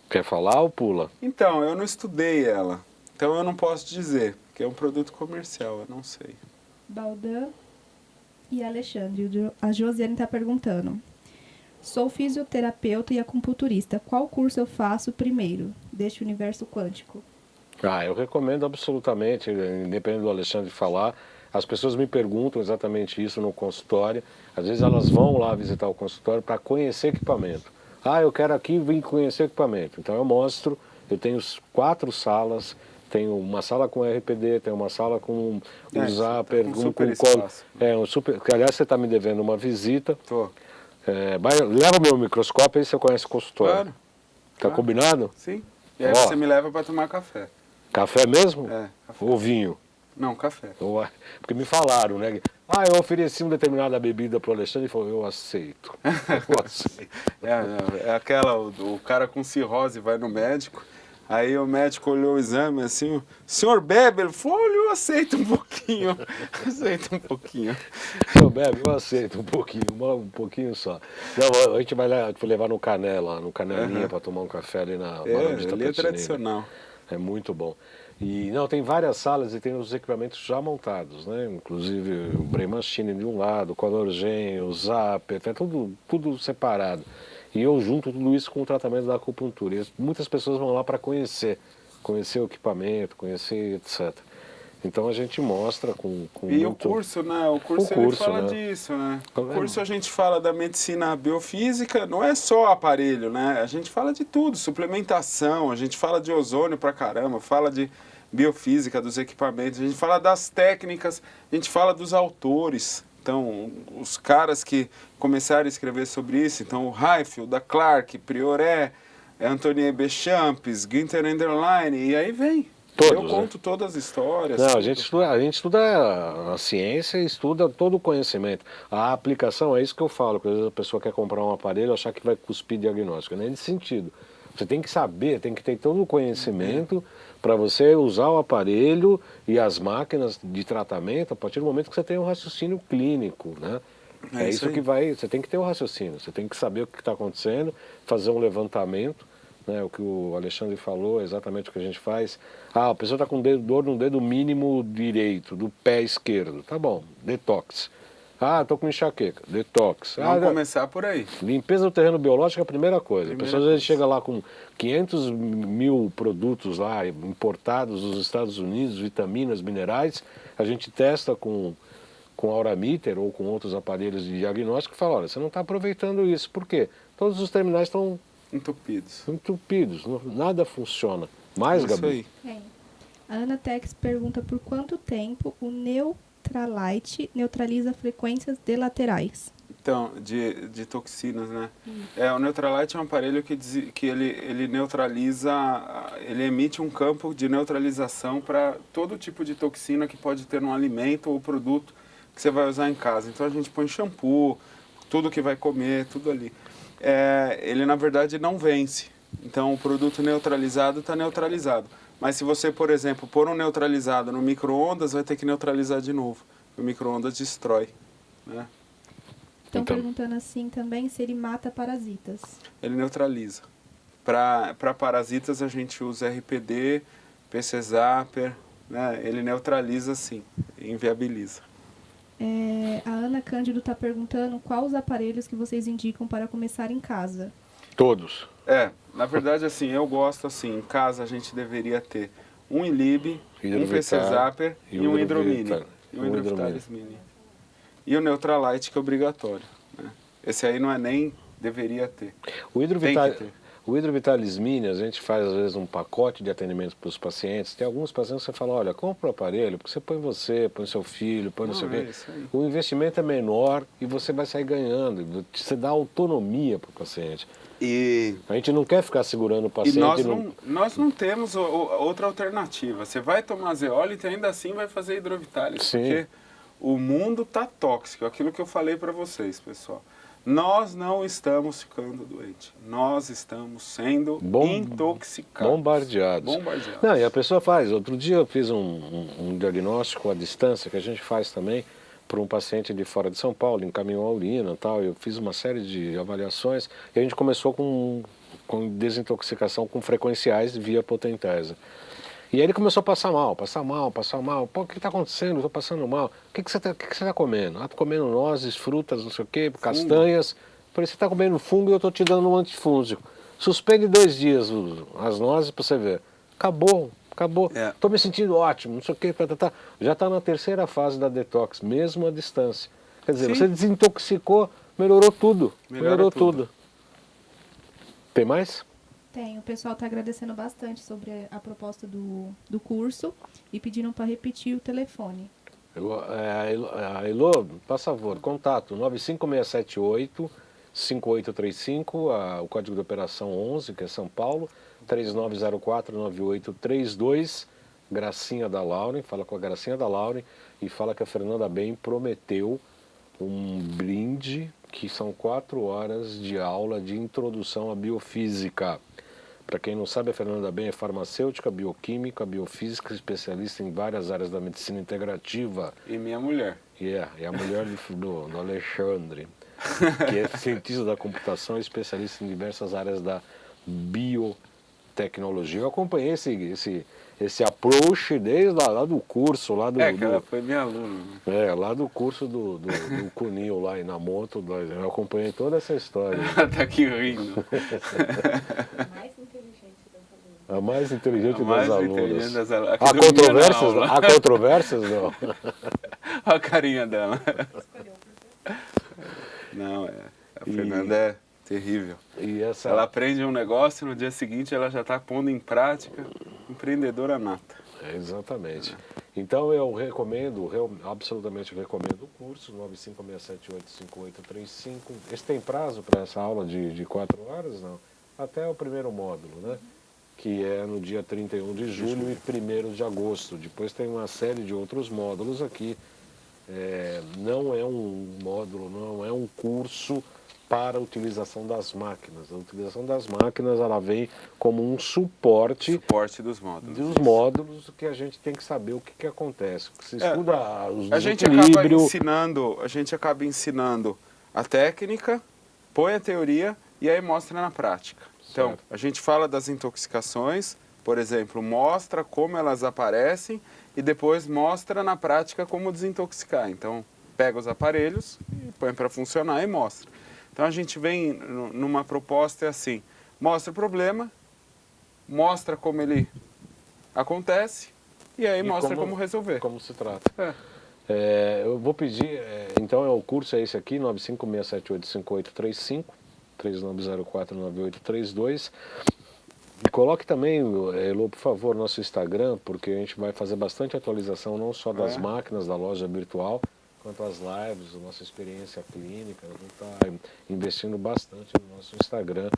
Quer falar ou pula? Então, eu não estudei ela, então eu não posso dizer, porque é um produto comercial, eu não sei. Baldan e Alexandre, a Josiane está perguntando. Sou fisioterapeuta e acupunturista. Qual curso eu faço primeiro deste universo quântico? Eu recomendo absolutamente, independente do Alexandre falar. As pessoas me perguntam exatamente isso no consultório. Às vezes elas vão lá visitar o consultório para conhecer equipamento. Eu quero aqui vir conhecer equipamento. Então eu mostro, eu tenho 4 salas. Tem uma sala com RPD, tem uma sala com o Zapper, que aliás você está me devendo uma visita. Tô. Leva o meu microscópio aí você conhece o consultório. Claro. Tá combinado? Sim. E aí você me leva para tomar café. Café mesmo? Café. Ou vinho? Não, café. Porque me falaram, né? Eu ofereci uma determinada bebida para o Alexandre e falou, eu aceito. Eu aceito. É aquela, o cara com cirrose vai no médico. Aí o médico olhou o exame assim, o senhor bebe? Ele falou, olha, eu aceito um pouquinho, aceito um pouquinho. Eu bebe, eu aceito um pouquinho só. Não, a gente vai lá, levar no Canela, no Canelinha, para tomar um café ali na Barão de Ali é Tapetinini. tradicional. É muito bom. E não, tem várias salas e tem os equipamentos já montados, né? Inclusive o Brain Machine de um lado, o Colorgen, o Zapper, tem tudo separado. E eu junto tudo isso com o tratamento da acupuntura. E muitas pessoas vão lá para conhecer o equipamento, conhecer, etc. Então a gente mostra com E muito... o curso, né? O curso ele fala né? disso, né? Tá O vendo? curso a gente fala da medicina biofísica, não é só aparelho, né? A gente fala de tudo, suplementação, a gente fala de ozônio pra caramba, fala de biofísica dos equipamentos, a gente fala das técnicas, a gente fala dos autores. Então, os caras que começaram a escrever sobre isso, então o Heifeld, da Clark, Prioret, Anthony Bechamps, Günther Enderlein, e aí vem. Todos, Eu conto todas as histórias. Não, tudo. a gente estuda a ciência e estuda todo o conhecimento. A aplicação é isso que eu falo, que às vezes a pessoa quer comprar um aparelho e achar que vai cuspir diagnóstico. Não é nesse sentido. Você tem que saber, tem que ter todo o conhecimento para você usar o aparelho e as máquinas de tratamento a partir do momento que você tem um raciocínio clínico, né? É isso que vai, você tem que ter um raciocínio, você tem que saber o que está acontecendo, fazer um levantamento, né? O que o Alexandre falou é exatamente o que a gente faz. Ah, a pessoa está com dor no dedo mínimo direito, do pé esquerdo. Tá bom, detox. Ah, estou com enxaqueca, detox. Vamos começar por aí. Limpeza do terreno biológico é a primeira coisa. A pessoa às vezes coisa. chega lá com 500 mil produtos lá importados dos Estados Unidos, vitaminas, minerais. A gente testa com Aurameter ou com outros aparelhos de diagnóstico e fala, olha, você não está aproveitando isso. Por quê? Todos os terminais estão entupidos, nada funciona. Mais, Gabi? É. A Ana Tex pergunta por quanto tempo o Neutralite neutraliza frequências delaterais. Então, de toxinas, né? O Neutralite é um aparelho que ele neutraliza, ele emite um campo de neutralização para todo tipo de toxina que pode ter no alimento ou produto que você vai usar em casa. Então a gente põe shampoo, tudo que vai comer, tudo ali. Ele na verdade não vence. Então o produto neutralizado está neutralizado. Mas se você, por exemplo, pôr um neutralizado no micro-ondas, vai ter que neutralizar de novo. O micro-ondas destrói, né? Estão perguntando assim também se ele mata parasitas. Ele neutraliza. Para parasitas a gente usa RPD, PC Zapper, né? Ele neutraliza sim, inviabiliza. A Ana Cândido está perguntando quais os aparelhos que vocês indicam para começar em casa. Todos. Na verdade assim, eu gosto assim, em casa a gente deveria ter um Ilib, um PC Zapper e um Hidromini. E um Hidrovitalis Mini. E o Neutralite, que é obrigatório, né? Esse aí não é nem deveria ter. O Hidrovitalis Mini, a gente faz às vezes um pacote de atendimento para os pacientes. Tem alguns pacientes que você fala, olha, compra o aparelho, porque você põe seu filho, põe não sei o quê. O investimento é menor e você vai sair ganhando. Você dá autonomia para o paciente. E a gente não quer ficar segurando o paciente. E nós não temos outra alternativa. Você vai tomar zeólite e ainda assim vai fazer hidrovitalis. Sim. Porque o mundo está tóxico. Aquilo que eu falei para vocês, pessoal. Nós não estamos ficando doentes. Nós estamos sendo intoxicados. Bombardeados. Não, e a pessoa faz. Outro dia eu fiz um diagnóstico à distância, que a gente faz também, para um paciente de fora de São Paulo, encaminhou a urina e tal. Eu fiz uma série de avaliações e a gente começou com desintoxicação com frequenciais via potentese. E aí ele começou a passar mal. Pô, o que está acontecendo? Eu estou passando mal. O que você está comendo? Ah, estou comendo nozes, frutas, não sei o quê, castanhas. Falei, você está comendo fungo e eu estou te dando um antifúngico. Suspende 2 dias as nozes para você ver. Acabou. Estou me sentindo ótimo, não sei o quê. Já está na 3ª fase da detox, mesmo à distância. Quer dizer, você desintoxicou, melhorou tudo. Melhorou tudo. Tem mais? Tem, o pessoal está agradecendo bastante sobre a proposta do curso e pediram para repetir o telefone. Elô, por favor, contato 95678-5835, o código de operação 11, que é São Paulo, 3904-9832, Gracinha da Lauren, fala com a Gracinha da Lauren e fala que a Fernanda Bem prometeu um brinde, que são 4 horas de aula de introdução à biofísica. Para quem não sabe, a Fernanda Ben é farmacêutica, bioquímica, biofísica, especialista em várias áreas da medicina integrativa. E minha mulher. É a mulher do Alexandre, que é cientista da computação e especialista em diversas áreas da biotecnologia. Eu acompanhei esse approach desde lá do curso, lá do... Que ela foi minha aluna. lá do curso do Cunil, lá na moto, eu acompanhei toda essa história. Ela tá aqui rindo. A mais inteligente A mais das inteligente alunas. das alunas. Há controvérsias? Há controvérsias? Não. Olha a carinha dela. Não, a Fernanda é terrível. E Ela aprende um negócio, no dia seguinte ela já está pondo em prática, empreendedora nata. Exatamente. Então eu absolutamente recomendo o curso 956785835. Esse tem prazo para essa aula de 4 horas? Não. Até o primeiro módulo, né? Que é no dia 31 de julho e 1º de agosto. Depois tem uma série de outros módulos aqui. Não é um módulo, não é um curso para a utilização das máquinas. A utilização das máquinas, ela vem como um suporte dos módulos. Dos módulos que a gente tem que saber o que acontece. Você estuda os a gente acaba ensinando a técnica, põe a teoria e aí mostra na prática. Então, a gente fala das intoxicações, por exemplo, mostra como elas aparecem e depois mostra na prática como desintoxicar. Então, pega os aparelhos e põe para funcionar e mostra. Então, a gente vem numa proposta assim, mostra o problema, mostra como ele acontece e aí mostra como resolver. Como se trata. Eu vou pedir, então o curso é esse aqui, 956785835. 39049832. E coloque também, Elô, por favor, nosso Instagram, porque a gente vai fazer bastante atualização, não só das máquinas da loja virtual, quanto as lives, a nossa experiência clínica. A gente está investindo bastante no nosso Instagram,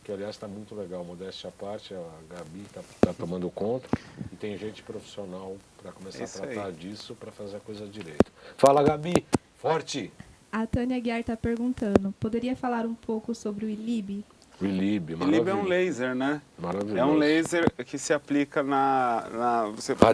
que aliás está muito legal, modéstia à parte, a Gabi está tomando conta, e tem gente profissional para começar a tratar disso, para fazer a coisa direito. Fala, Gabi, forte! A Tânia Guiar está perguntando, poderia falar um pouco sobre o ILIB? O ILIB, maravilhoso. ILIB é um laser, né? Maravilhoso. É um laser que se aplica na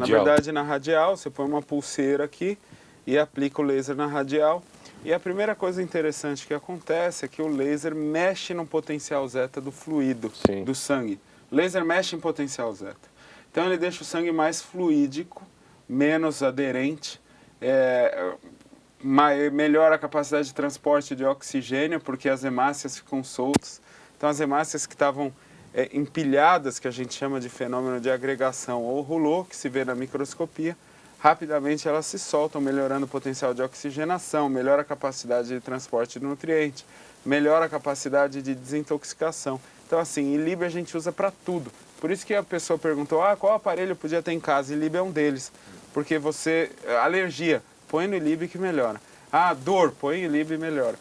verdade na radial, você põe uma pulseira aqui e aplica o laser na radial. E a primeira coisa interessante que acontece é que o laser mexe no potencial zeta do fluido, do sangue. O laser mexe em potencial zeta. Então ele deixa o sangue mais fluídico, menos aderente, melhora a capacidade de transporte de oxigênio, porque as hemácias ficam soltas. Então as hemácias que estavam empilhadas, que a gente chama de fenômeno de agregação ou rouleau, que se vê na microscopia, rapidamente elas se soltam, melhorando o potencial de oxigenação, melhora a capacidade de transporte de nutriente, melhora a capacidade de desintoxicação. Então assim, ILIB a gente usa para tudo. Por isso que a pessoa perguntou, qual aparelho podia ter em casa? ILIB é um deles, porque alergia, põe no ILIB que melhora. Dor, põe no ILIB e melhora.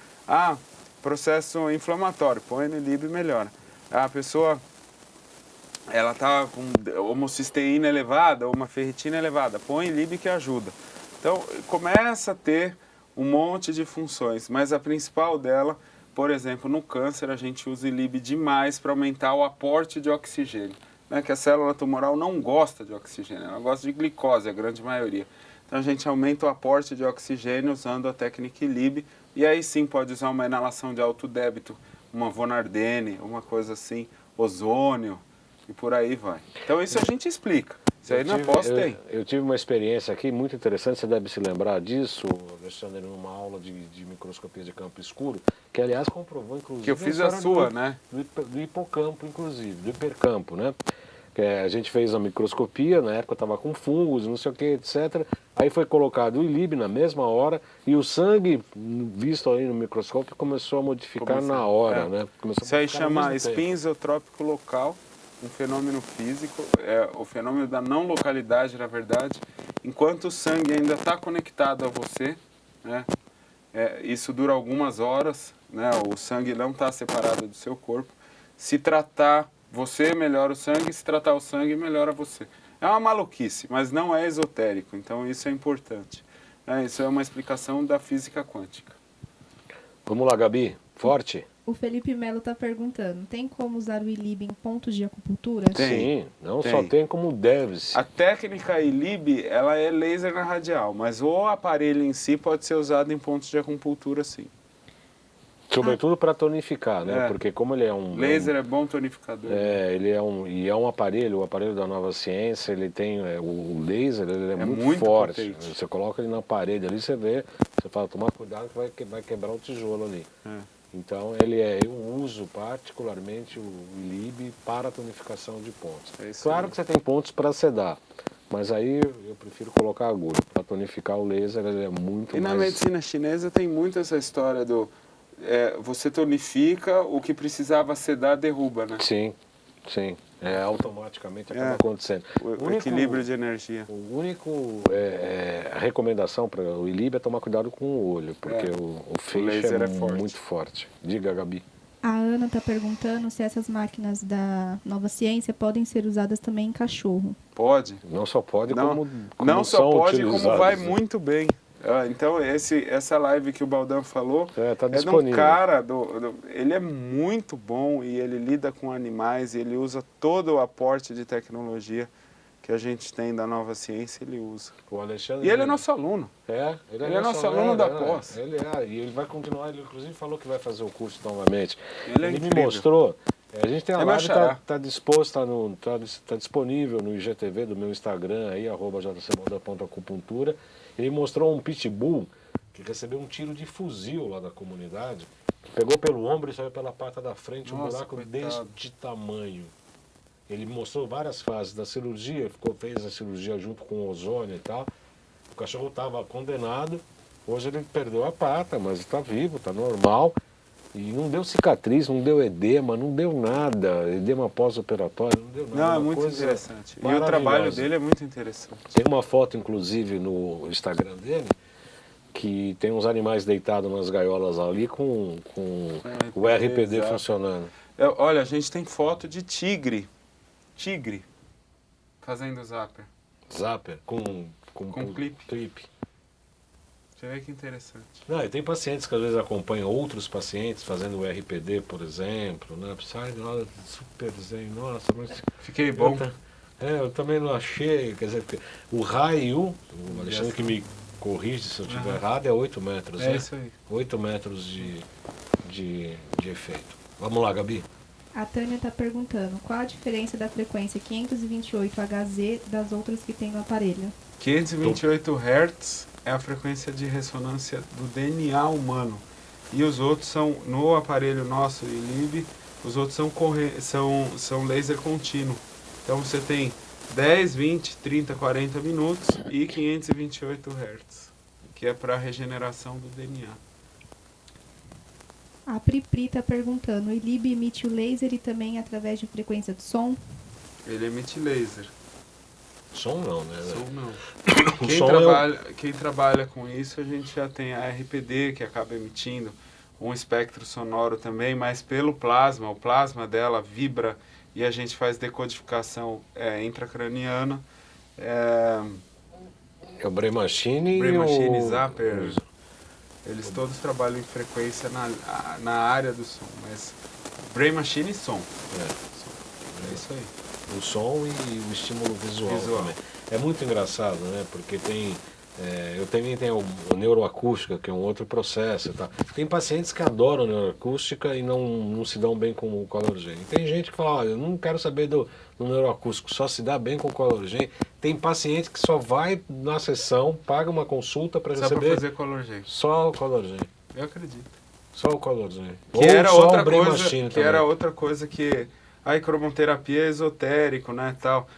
Processo inflamatório, põe no ILIB e melhora. A pessoa, ela está com homocisteína elevada ou uma ferritina elevada, põe ILIB que ajuda. Então, começa a ter um monte de funções, mas a principal dela, por exemplo, no câncer, a gente usa ILIB demais para aumentar o aporte de oxigênio. Que a célula tumoral não gosta de oxigênio, ela gosta de glicose, a grande maioria. Então a gente aumenta o aporte de oxigênio usando a técnica ILIB, e aí sim pode usar uma inalação de alto débito, uma Vonardene, uma coisa assim, ozônio, e por aí vai. Então isso a gente explica. Isso aí na pós tem. Eu tive uma experiência aqui muito interessante, você deve se lembrar disso, Alexandre, numa aula de microscopia de campo escuro, que aliás comprovou, inclusive... Que eu fiz a sua, né? Do hipocampo, inclusive, do hipercampo, né? A gente fez a microscopia, na época estava com fungos, não sei o que, etc. Aí foi colocado o ILIB na mesma hora e o sangue, visto ali no microscópio, começou a modificar na hora, né? Isso aí chama spin isotrópico local, um fenômeno físico, o fenômeno da não localidade, na verdade. Enquanto o sangue ainda está conectado a você, né? Isso dura algumas horas, né? O sangue não está separado do seu corpo. Se tratar você, melhora o sangue, se tratar o sangue, melhora você. É uma maluquice, mas não é esotérico, então isso é importante. Isso é uma explicação da física quântica. Vamos lá, Gabi, forte! O Felipe Melo está perguntando, tem como usar o ILIB em pontos de acupuntura? Tem. Sim, não só tem como deve-se. A técnica ILIB, ela é laser na radial, mas o aparelho em si pode ser usado em pontos de acupuntura, sim. Sobretudo para tonificar, né? É. Porque como ele é um... Laser é bom tonificador. ele é um aparelho, o aparelho da Nova Ciência, ele tem, o laser, ele é muito forte. potente. Você coloca ele na parede ali, você vê, você fala, tomar cuidado que vai quebrar o tijolo ali. É. Então eu uso particularmente o ILIB para tonificação de pontos. É isso Claro aí. que você tem pontos para sedar, mas aí eu prefiro colocar agulha. Para tonificar o laser ele é muito E na mais... medicina chinesa tem muito essa história do... você tonifica, o que precisava sedar derruba, né? Sim, sim. Automaticamente acaba acontecendo. O equilíbrio de energia. O único a recomendação para o ILIB é tomar cuidado com o olho, porque o feixe laser é é forte. muito forte. Diga, Gabi. A Ana está perguntando se essas máquinas da Nova Ciência podem ser usadas também em cachorro. Pode. Não só pode, Não, como não só são pode, como utilizadas, vai né? muito bem. Então, essa live que o Baldão falou Tá é de um disponível. cara, ele é muito bom e ele lida com animais e ele usa todo o aporte de tecnologia que a gente tem da Nova Ciência, ele usa. O Alexandre, E ele é nosso aluno. Ele é nosso aluno da pós. Ele e ele vai continuar, ele inclusive falou que vai fazer o curso novamente. Ele é me incrível. mostrou, a gente tem a É meu live, xará. tá disponível no IGTV do meu Instagram, aí, @jcbaldan.acupuntura. Ele mostrou um pitbull que recebeu um tiro de fuzil lá da comunidade, pegou pelo ombro e saiu pela pata da frente, um Nossa, buraco coitado. deste tamanho. Ele mostrou várias fases da cirurgia, fez a cirurgia junto com o ozônio e tal. O cachorro estava condenado, hoje ele perdeu a pata, mas está vivo, está normal. E não deu cicatriz, não deu edema, não deu nada, edema pós-operatório, não deu nada. Não, é uma muito coisa interessante. E o maravilhosa. trabalho dele é muito interessante. Tem uma foto, inclusive, no Instagram dele, que tem uns animais deitados nas gaiolas ali com o RPD exato. funcionando. Olha, a gente tem foto de tigre fazendo zapper. Zapper, com clipe. Você vê que interessante. Não, e tem pacientes que às vezes acompanham outros pacientes fazendo o RPD, por exemplo, né? Sai lá super zen, nossa, mas... Fiquei bom. Eu também não achei, quer dizer, o raio, o Alexandre que me corrige se eu estiver errado, é 8 metros, É né? isso aí. 8 metros de efeito. Vamos lá, Gabi. A Tânia está perguntando, qual a diferença da frequência 528 Hz das outras que tem no aparelho? 528 Hz é a frequência de ressonância do DNA humano. E os outros são, no aparelho nosso ILIB, os outros são laser contínuo. Então você tem 10, 20, 30, 40 minutos e 528 Hz, que é para regeneração do DNA. A Pripri está perguntando, o ILIB emite o laser e também através de frequência de som? Ele emite laser. Som não, né? Som não. O Quem som quem trabalha com isso, a gente já tem a RPD, que acaba emitindo um espectro sonoro também, mas pelo plasma, o plasma dela vibra e a gente faz decodificação intracraniana. É o Brain Machine Brain e Machine, o... Zapper, eles todos trabalham em frequência na área do som, mas Brain Machine e som. É isso aí. O som e o estímulo visual também. É muito engraçado, né? Porque eu também tenho o neuroacústica, que é um outro processo e tal. Tem pacientes que adoram neuroacústica e não se dão bem com o Color Gen. Tem gente que fala, olha, eu não quero saber do neuroacústico, só se dá bem com o Color Gen. Tem paciente que só vai na sessão, paga uma consulta para receber... Só para fazer Color Gen. Só o Color Gen. Eu acredito. Só o Color Gen. Que era outra Brain coisa, Machine que também. era outra coisa que a cromoterapia é esotérico, né, tal.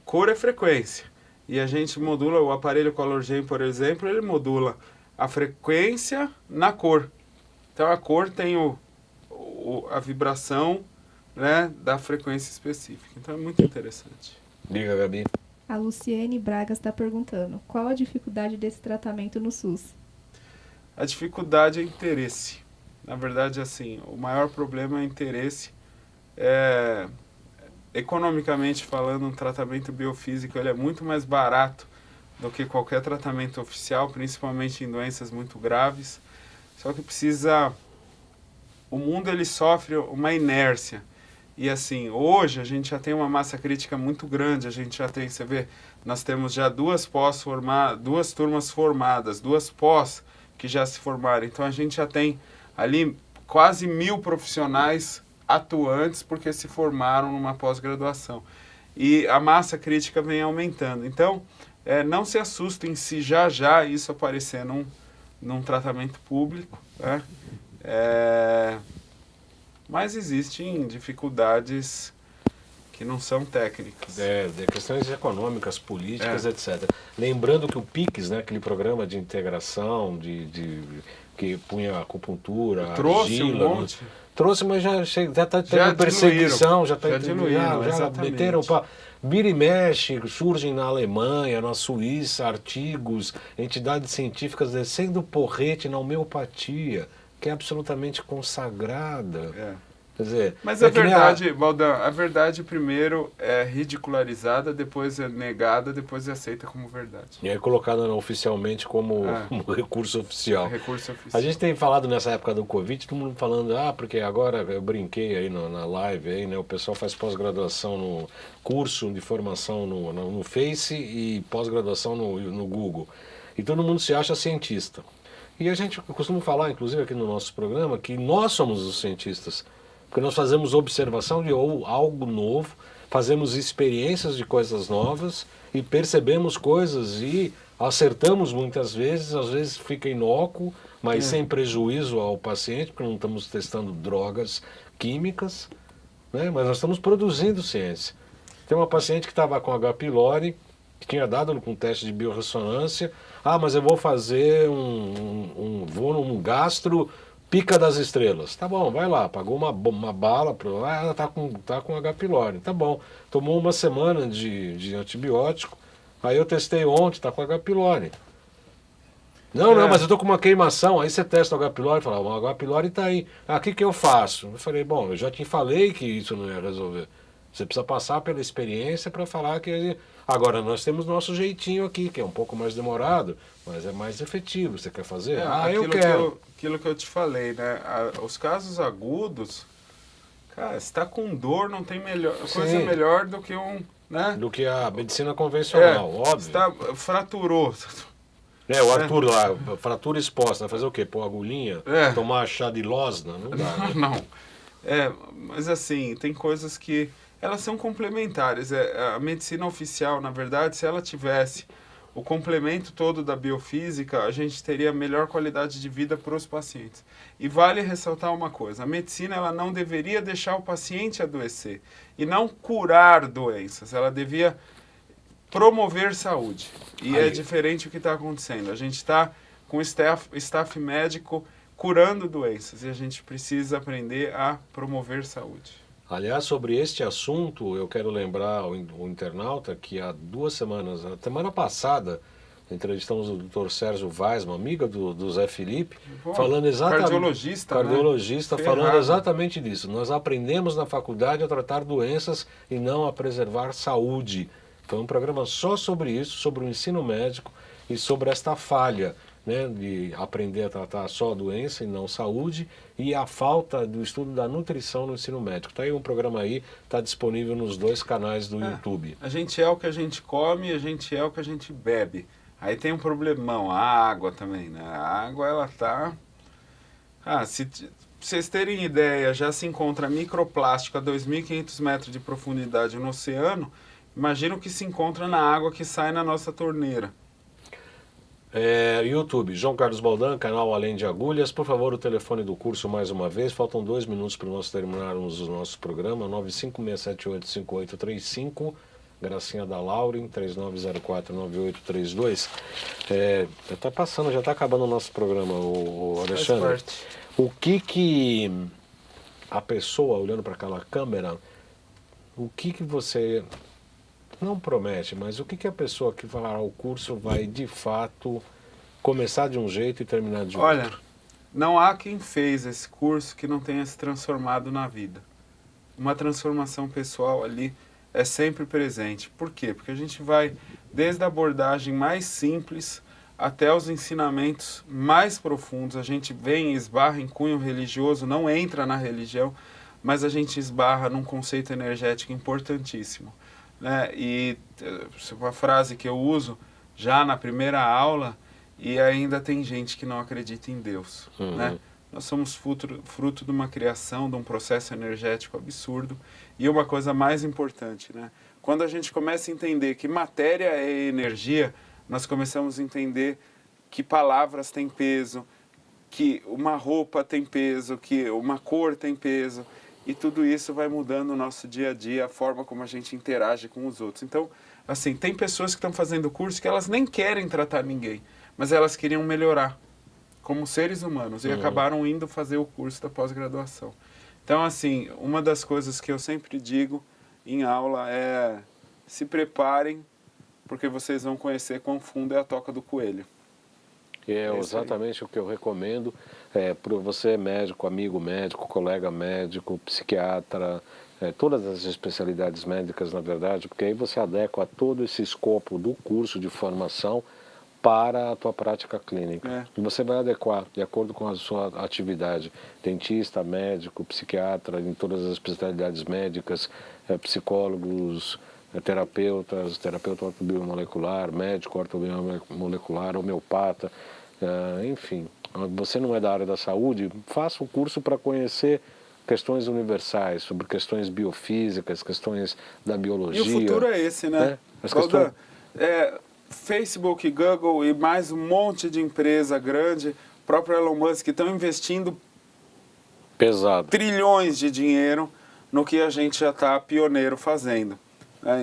Cor é frequência. E a gente modula o aparelho Color Gen, por exemplo, ele modula a frequência na cor. Então a cor tem a vibração, né, da frequência específica. Então é muito interessante. Diga, Gabi. A Luciene Bragas está perguntando, qual a dificuldade desse tratamento no SUS? A dificuldade é interesse. Na verdade, assim, o maior problema é interesse. Economicamente falando, um tratamento biofísico ele é muito mais barato do que qualquer tratamento oficial, principalmente em doenças muito graves. Só que precisa o mundo ele sofre uma inércia. E assim, hoje a gente já tem uma massa crítica muito grande, a gente já tem, você vê, nós temos já duas turmas formadas, duas pós que já se formaram. Então a gente já tem ali quase 1.000 profissionais atuantes porque se formaram numa pós-graduação. E a massa crítica vem aumentando. Então, não se assustem se já isso aparecer num tratamento público, né? Mas existem dificuldades que não são técnicas. De questões econômicas, políticas, etc. Lembrando que o PIX, né, aquele programa de integração, que punha acupuntura, trouxe argila, um monte. Trouxe, mas já está tendo perseguição, já meteram para... Vira e mexe, surgem na Alemanha, na Suíça, artigos, entidades científicas descendo porrete na homeopatia, que é absolutamente consagrada. Quer dizer, mas a verdade, Baldan, a verdade primeiro é ridicularizada, depois é negada, depois é aceita como verdade. E é colocada oficialmente como recurso oficial. Recurso oficial. A gente tem falado nessa época do Covid, todo mundo falando, porque agora eu brinquei aí na live, aí, né, o pessoal faz pós-graduação no curso de formação no Face e pós-graduação no Google. E todo mundo se acha cientista. E a gente costuma falar, inclusive aqui no nosso programa, que nós somos os cientistas. Porque nós fazemos observação de algo novo, fazemos experiências de coisas novas e percebemos coisas e acertamos muitas vezes, às vezes fica inócuo, mas sem prejuízo ao paciente, porque não estamos testando drogas químicas, né? Mas nós estamos produzindo ciência. Tem uma paciente que estava com H. pylori, que tinha dado com teste de biorressonância, mas eu vou fazer vou num gastro Pica das Estrelas. Tá bom, vai lá, pagou uma bala, ela tá com H. pylori. Tá bom, tomou uma semana de antibiótico, aí eu testei ontem, tá com H. pylori. Não, mas eu tô com uma queimação, aí você testa o H. pylori e fala, o H. pylori tá aí. O que eu faço? Eu falei, bom, eu já te falei que isso não ia resolver. Você precisa passar pela experiência para falar que... Agora, nós temos nosso jeitinho aqui, que é um pouco mais demorado, mas é mais efetivo. Você quer fazer? Eu quero. Aquilo que eu te falei, né? Os casos agudos, cara, se tá com dor, não tem coisa melhor do que né? Do que a medicina convencional, óbvio. Fraturou. O Arthur lá, fratura exposta, vai fazer o quê? Pôr agulhinha? Tomar chá de losna? Não dá, né? Não. Mas assim, tem coisas que elas são complementares. A medicina oficial, na verdade, se ela tivesse o complemento todo da biofísica, a gente teria melhor qualidade de vida para os pacientes. E vale ressaltar uma coisa, a medicina ela não deveria deixar o paciente adoecer e não curar doenças, ela devia promover saúde. E é diferente o que está acontecendo. A gente está com staff médico curando doenças e a gente precisa aprender a promover saúde. Aliás, sobre este assunto, eu quero lembrar o internauta que há 2 semanas, a semana passada, entrevistamos o Dr. Sérgio Weisman, amigo do Zé Felipe, falando exatamente... Cardiologista, né? Falando exatamente disso. Nós aprendemos na faculdade a tratar doenças e não a preservar saúde. Foi um programa só sobre isso, sobre o ensino médico e sobre esta falha, né, de aprender a tratar só a doença e não saúde, e a falta do estudo da nutrição no ensino médico. Está aí um programa aí, está disponível nos 2 canais do YouTube. A gente é o que a gente come, a gente é o que a gente bebe. Aí tem um problemão, a água também, né? A água, ela tá... se vocês terem ideia, já se encontra microplástico a 2.500 metros de profundidade no oceano, imagina o que se encontra na água que sai na nossa torneira. YouTube, João Carlos Baldan, canal Além de Agulhas. Por favor, o telefone do curso mais uma vez. Faltam 2 minutos para nós terminarmos o nosso programa. 956785835. Gracinha da Lauren, 39049832. Tá passando, já está acabando o nosso programa, o Alexandre. O que a pessoa, olhando para aquela câmera, o que você... não promete, mas o que a pessoa que fará o curso vai de fato começar de um jeito e terminar de outro? Olha, não há quem fez esse curso que não tenha se transformado na vida. Uma transformação pessoal ali é sempre presente. Por quê? Porque a gente vai desde a abordagem mais simples até os ensinamentos mais profundos. A gente vem e esbarra em cunho religioso, não entra na religião, mas a gente esbarra num conceito energético importantíssimo, né? E uma frase que eu uso já na primeira aula, e ainda tem gente que não acredita em Deus, né? Nós somos fruto de uma criação, de um processo energético absurdo. E uma coisa mais importante, né? Quando a gente começa a entender que matéria é energia, nós começamos a entender que palavras têm peso, que uma roupa tem peso, que uma cor tem peso. E tudo isso vai mudando o nosso dia a dia, a forma como a gente interage com os outros. Então, assim, tem pessoas que estão fazendo curso que elas nem querem tratar ninguém, mas elas queriam melhorar como seres humanos, e acabaram indo fazer o curso da pós-graduação. Então, assim, uma das coisas que eu sempre digo em aula é: se preparem, porque vocês vão conhecer quão fundo é a toca do coelho. É exatamente o que eu recomendo para você, médico, amigo médico, colega médico, psiquiatra, todas as especialidades médicas, na verdade, porque aí você adequa todo esse escopo do curso de formação para a tua prática clínica. E você vai adequar de acordo com a sua atividade. Dentista, médico, psiquiatra, em todas as especialidades médicas, psicólogos, terapeutas, terapeuta ortobiomolecular, médico ortobiomolecular, homeopata, enfim. Você não é da área da saúde, faça o curso para conhecer questões universais, sobre questões biofísicas, questões da biologia. E o futuro é esse, né? Facebook, Google e mais um monte de empresa grande, o próprio Elon Musk, estão investindo trilhões de dinheiro no que a gente já está pioneiro fazendo.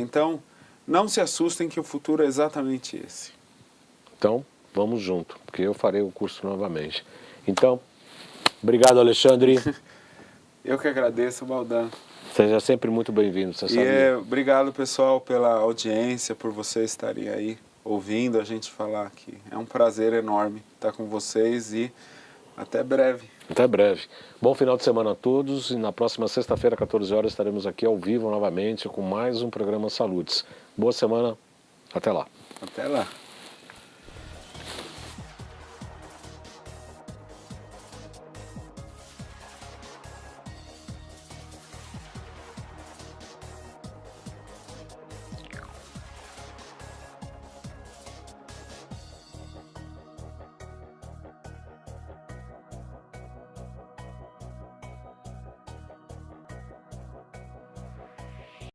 Então, não se assustem que o futuro é exatamente esse. Então, vamos junto, porque eu farei o curso novamente. Então, obrigado, Alexandre. Eu que agradeço, Baldan. Seja sempre muito bem-vindo, você sabia. Obrigado, pessoal, pela audiência, por vocês estarem aí ouvindo a gente falar aqui. É um prazer enorme estar com vocês e até breve. Até breve. Bom final de semana a todos e na próxima sexta-feira, 14 horas, estaremos aqui ao vivo novamente com mais um programa Saludes. Boa semana, até lá. Até lá.